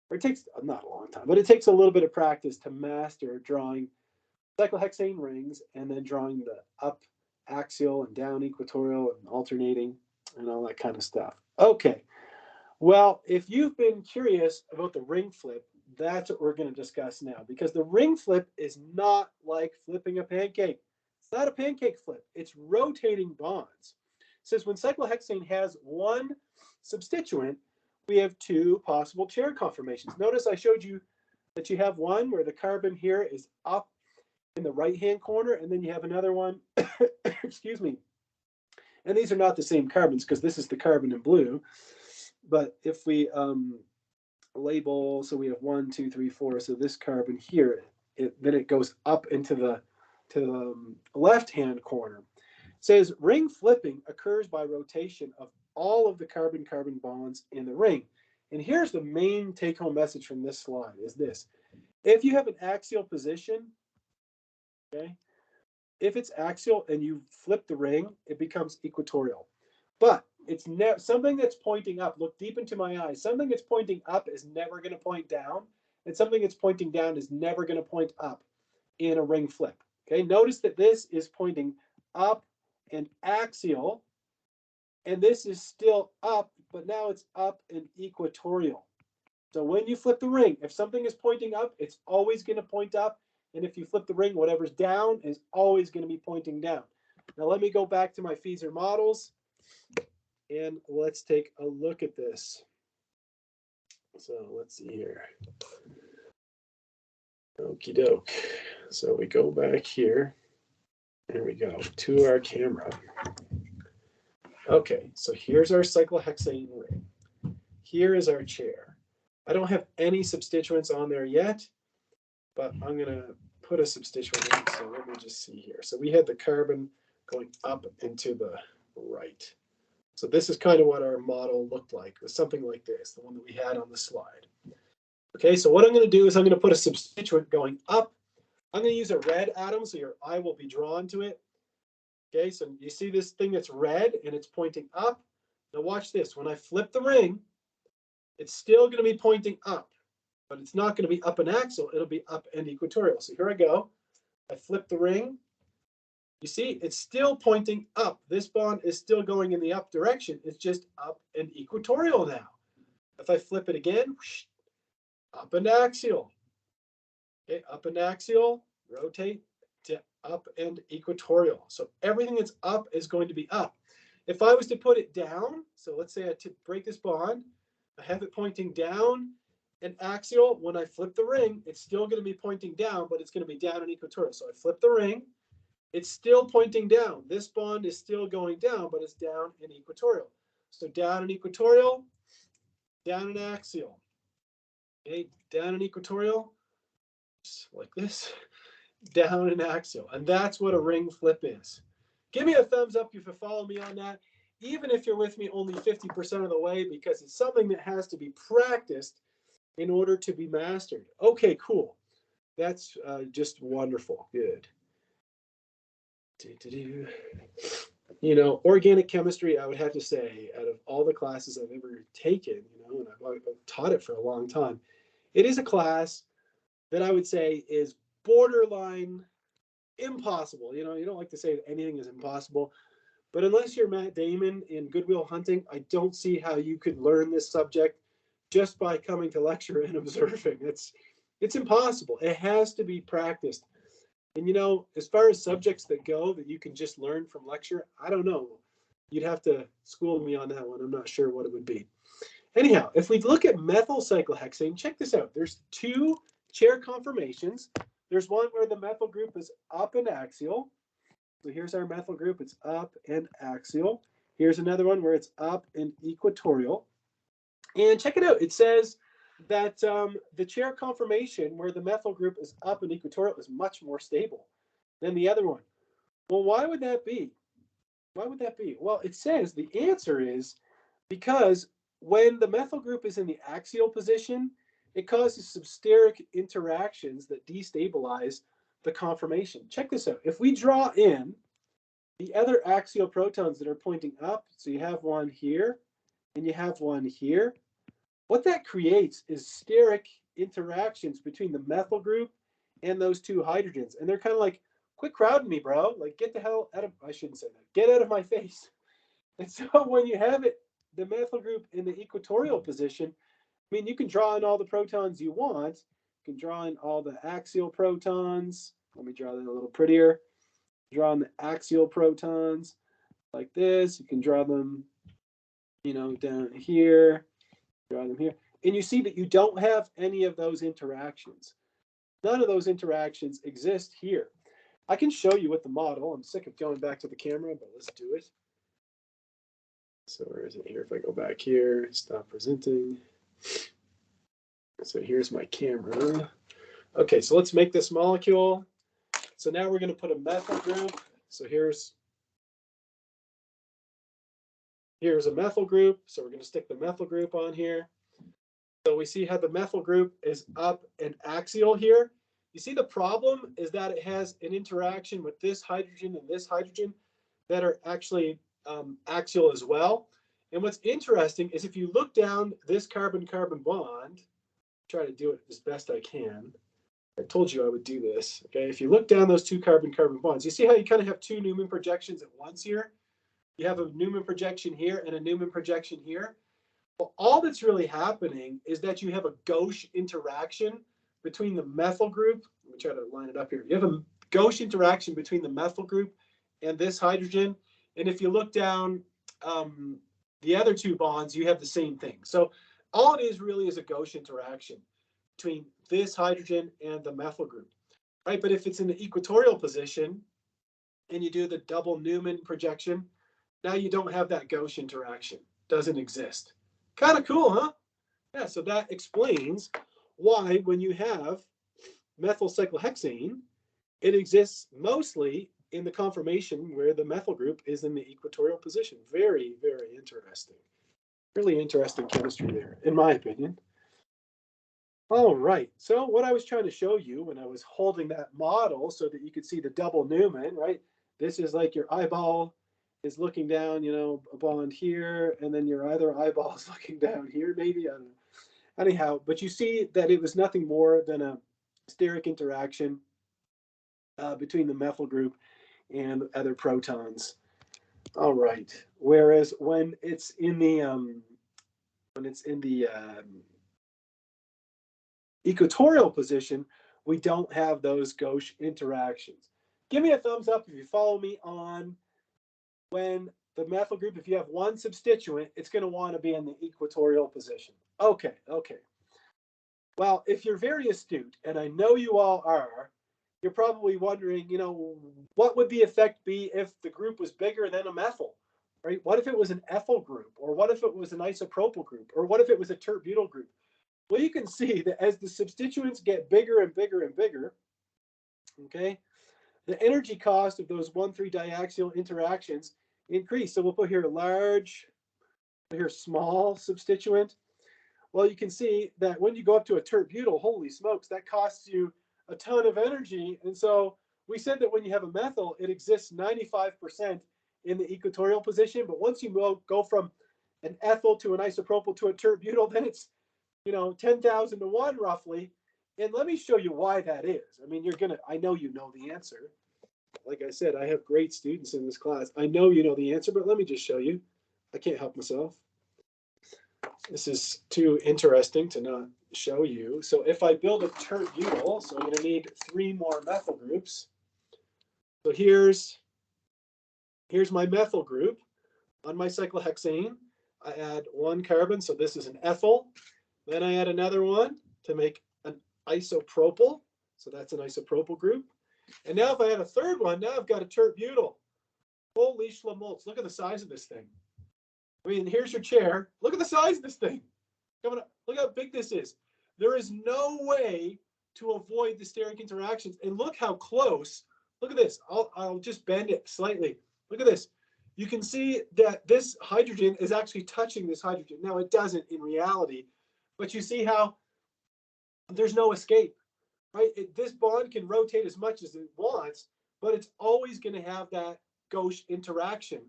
or it takes not a long time, but it takes a little bit of practice to master drawing cyclohexane rings and then drawing the up axial and down equatorial and alternating and all that kind of stuff. Okay. Well, if you've been curious about the ring flip, that's what we're going to discuss now, because the ring flip is not like flipping a pancake. It's not a pancake flip. It's rotating bonds. It says when cyclohexane has one substituent, we have two possible chair conformations. Notice I showed you that you have one where the carbon here is up in the right-hand corner, and then you have another one, excuse me, and these are not the same carbons because this is the carbon in blue. But if we label, so we have 1, 2, 3, 4. So this carbon here, then it goes up into the left-hand corner. It says ring flipping occurs by rotation of all of the carbon-carbon bonds in the ring. And here's the main take-home message from this slide is this. If you have an axial position, okay, if it's axial and you flip the ring, it becomes equatorial. But it's something that's pointing up. Look deep into my eyes. Something that's pointing up is never going to point down, and something that's pointing down is never going to point up in a ring flip. Okay, notice that this is pointing up and axial, and this is still up, but now it's up and equatorial. So when you flip the ring, if something is pointing up, it's always going to point up, and if you flip the ring, whatever's down is always going to be pointing down. Now let me go back to my Feezer models. And let's take a look at this. So let's see here. Okie doke. So we go back here. There we go, to our camera. Okay, so here's our cyclohexane ring. Here is our chair. I don't have any substituents on there yet, but I'm going to put a substituent in. So let me just see here. So we had the carbon going up and to the right. So this is kind of what our model looked like. It was something like this, the one that we had on the slide. Okay, so what I'm going to do is I'm going to put a substituent going up. I'm going to use a red atom, so your eye will be drawn to it. Okay, so you see this thing that's red and it's pointing up. Now watch this. When I flip the ring, it's still going to be pointing up. but it's not going to be up and axial. It'll be up and equatorial. So here I go. I flip the ring. You see, it's still pointing up. This bond is still going in the up direction. It's just up and equatorial now. If I flip it again, whoosh, up and axial. Okay, up and axial, rotate to up and equatorial. So everything that's up is going to be up. If I was to put it down, so let's say I break this bond, I have it pointing down and axial. When I flip the ring, it's still going to be pointing down, but it's going to be down and equatorial. So I flip the ring, it's still pointing down. This bond is still going down, but it's down and equatorial. So down and equatorial, down and axial. Okay, down and equatorial, just like this, down and axial. And that's what a ring flip is. Give me a thumbs up if you follow me on that, even if you're with me only 50% of the way, because it's something that has to be practiced in order to be mastered. Okay, cool. That's just wonderful. Good. You know, organic chemistry, I would have to say, out of all the classes I've ever taken, you know, and I've taught it for a long time, it is a class that I would say is borderline impossible. You know, you don't like to say that anything is impossible, but unless you're Matt Damon in Good Will Hunting, I don't see how you could learn this subject just by coming to lecture and observing. It's impossible. It has to be practiced. And you know, as far as subjects that go that you can just learn from lecture, I don't know. You'd have to school me on that one. I'm not sure what it would be. Anyhow, if we look at methylcyclohexane, check this out. There's two chair conformations. There's one where the methyl group is up and axial. So here's our methyl group. It's up and axial. Here's another one where it's up and equatorial. And check it out. It says that the chair conformation where the methyl group is up and equatorial is much more stable than the other one. Well, why would that be? Why would that be? Well, it says the answer is because when the methyl group is in the axial position, it causes some steric interactions that destabilize the conformation. Check this out. If we draw in the other axial protons that are pointing up, so you have one here and you have one here, what that creates is steric interactions between the methyl group and those two hydrogens. And they're kind of like, quit crowding me, bro. Like, get the hell out of, I shouldn't say that. Get out of my face. And so when you have it, the methyl group in the equatorial position, I mean, you can draw in all the protons you want. You can draw in all the axial protons. Let me draw that a little prettier. Draw in the axial protons like this. You can draw them, you know, down here. Draw them here. And you see that you don't have any of those interactions. None of those interactions exist here. I can show you with the model. I'm sick of going back to the camera, but let's do it. So where is it here? If I go back here, stop presenting. So here's my camera. Okay, so let's make this molecule. So now we're going to put a methyl group. So here's a methyl group. So we're going to stick the methyl group on here. So we see how the methyl group is up and axial here. You see the problem is that it has an interaction with this hydrogen and this hydrogen that are actually axial as well. And what's interesting is if you look down this carbon-carbon bond, try to do it as best I can. I told you I would do this. Okay, if you look down those two carbon-carbon bonds, you see how you kind of have two Newman projections at once here? You have a Newman projection here and a Newman projection here. Well, all that's really happening is that you have a gauche interaction between the methyl group. Let me try to line it up here. You have a gauche interaction between the methyl group and this hydrogen. And if you look down the other two bonds, you have the same thing. So all it is really is a gauche interaction between this hydrogen and the methyl group, right? But if it's in the equatorial position and you do the double Newman projection, now you don't have that gauche interaction. Doesn't exist. Kind of cool, huh? Yeah, so that explains why when you have methylcyclohexane, it exists mostly in the conformation where the methyl group is in the equatorial position. Very, very interesting. Really interesting chemistry there, in my opinion. All right, so what I was trying to show you when I was holding that model so that you could see the double Newman, right? This is like your eyeball is looking down, you know, a bond here, and then your other eyeball is looking down here, maybe, I don't know. Anyhow, but you see that it was nothing more than a steric interaction between the methyl group and other protons. All right. Whereas when it's in the equatorial position, we don't have those gauche interactions. Give me a thumbs up if you follow me on when the methyl group, if you have one substituent, it's going to want to be in the equatorial position. Okay, okay. Well, if you're very astute, and I know you all are, you're probably wondering, what would the effect be if the group was bigger than a methyl, right? What if it was an ethyl group? Or what if it was an isopropyl group? Or what if it was a tert-butyl group? Well, you can see that as the substituents get bigger and bigger and bigger, okay, the energy cost of those 1,3 diaxial interactions increase. So we'll put here large, put here small substituent. Well, you can see that when you go up to a tert-butyl, holy smokes, that costs you a ton of energy. And so we said that when you have a methyl, it exists 95% in the equatorial position. But once you go from an ethyl to an isopropyl to a tert-butyl, then it's 10,000 to 1 roughly. And let me show you why that is. I mean, I know you know the answer. Like I said, I have great students in this class. I know you know the answer, but let me just show you. I can't help myself. This is too interesting to not show you. So if I build a tert-butyl, so I'm going to need 3 more methyl groups. So here's my methyl group. On my cyclohexane, I add 1 carbon, so this is an ethyl. Then I add another one to make an isopropyl, so that's an isopropyl group. And now if I add a third one, now I've got a tert-butyl. Holy schlamolts, look at the size of this thing. I mean, here's your chair. Look at the size of this thing. Look how big this is. There is no way to avoid the steric interactions. And look how close. Look at this. I'll just bend it slightly. Look at this. You can see that this hydrogen is actually touching this hydrogen. Now, it doesn't in reality, but you see how there's no escape, right? This bond can rotate as much as it wants, but it's always going to have that gauche interaction.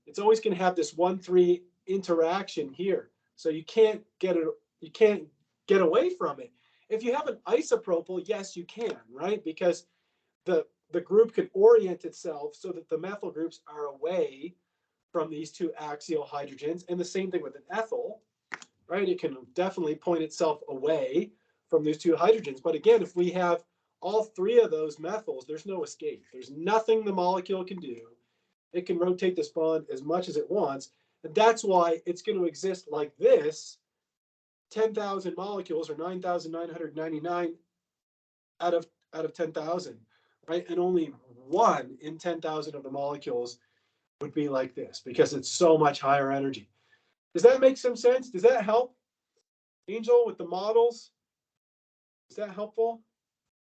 It's always going to have this 1,3 interaction here. So you can't get away from it. If you have an isopropyl, yes, you can, right? Because the group can orient itself so that the methyl groups are away from these 2 axial hydrogens. And the same thing with an ethyl, right? It can definitely point itself away from these 2 hydrogens. But again, if we have all 3 of those methyls, there's no escape. There's nothing the molecule can do. It can rotate this bond as much as it wants. And that's why it's going to exist like this, 10,000 molecules or 9,999 out of 10,000, right? And only 1 in 10,000 of the molecules would be like this because it's so much higher energy. Does that make some sense? Does that help? Angel, with the models? Is that helpful?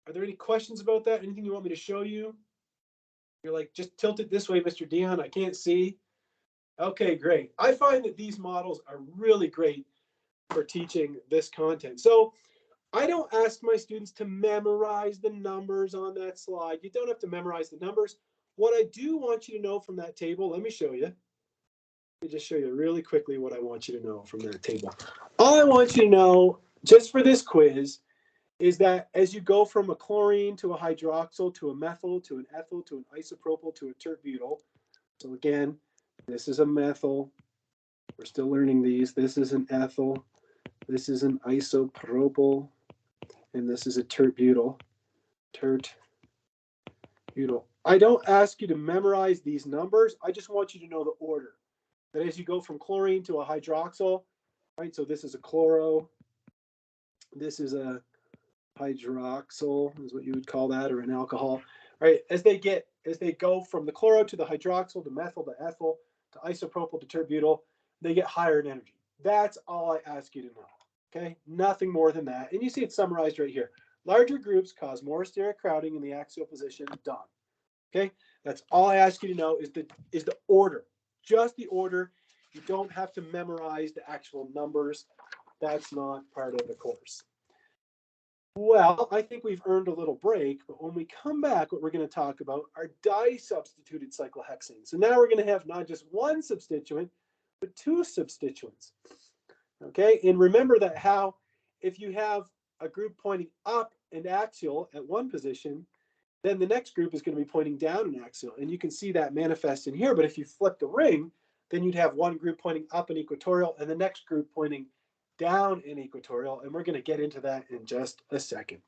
Are there any questions about that? Anything you want me to show you? You're like, just tilt it this way, Mr. Dion. I can't see. Okay, great. I find that these models are really great for teaching this content. So I don't ask my students to memorize the numbers on that slide. You don't have to memorize the numbers. What I do want you to know from that table, let me show you. Let me just show you really quickly what I want you to know from that table. All I want you to know, just for this quiz, is that as you go from a chlorine to a hydroxyl to a methyl to an ethyl to an isopropyl to a tert-butyl. So again, this is a methyl. We're still learning these. This is an ethyl. This is an isopropyl. And this is a tert-butyl. Tert-butyl. I don't ask you to memorize these numbers. I just want you to know the order. That as you go from chlorine to a hydroxyl, right? So this is a chloro. This is a hydroxyl, is what you would call that, or an alcohol, right? As they go from the chloro to the hydroxyl to methyl to ethyl to isopropyl to tert-butyl, they get higher in energy. That's all I ask you to know. Okay, nothing more than that. And you see it summarized right here. Larger groups cause more steric crowding in the axial position. Done. Okay, that's all I ask you to know is the order, just the order. You don't have to memorize the actual numbers. That's not part of the course. Well, I think we've earned a little break, but when we come back, what we're going to talk about are di-substituted cyclohexanes. So now we're going to have not just 1 substituent, but 2 substituents. Okay, and remember that how if you have a group pointing up and axial at one position, then the next group is going to be pointing down and axial. And you can see that manifest in here. But if you flip the ring, then you'd have one group pointing up and equatorial and the next group pointing down and equatorial. And we're going to get into that in just a second.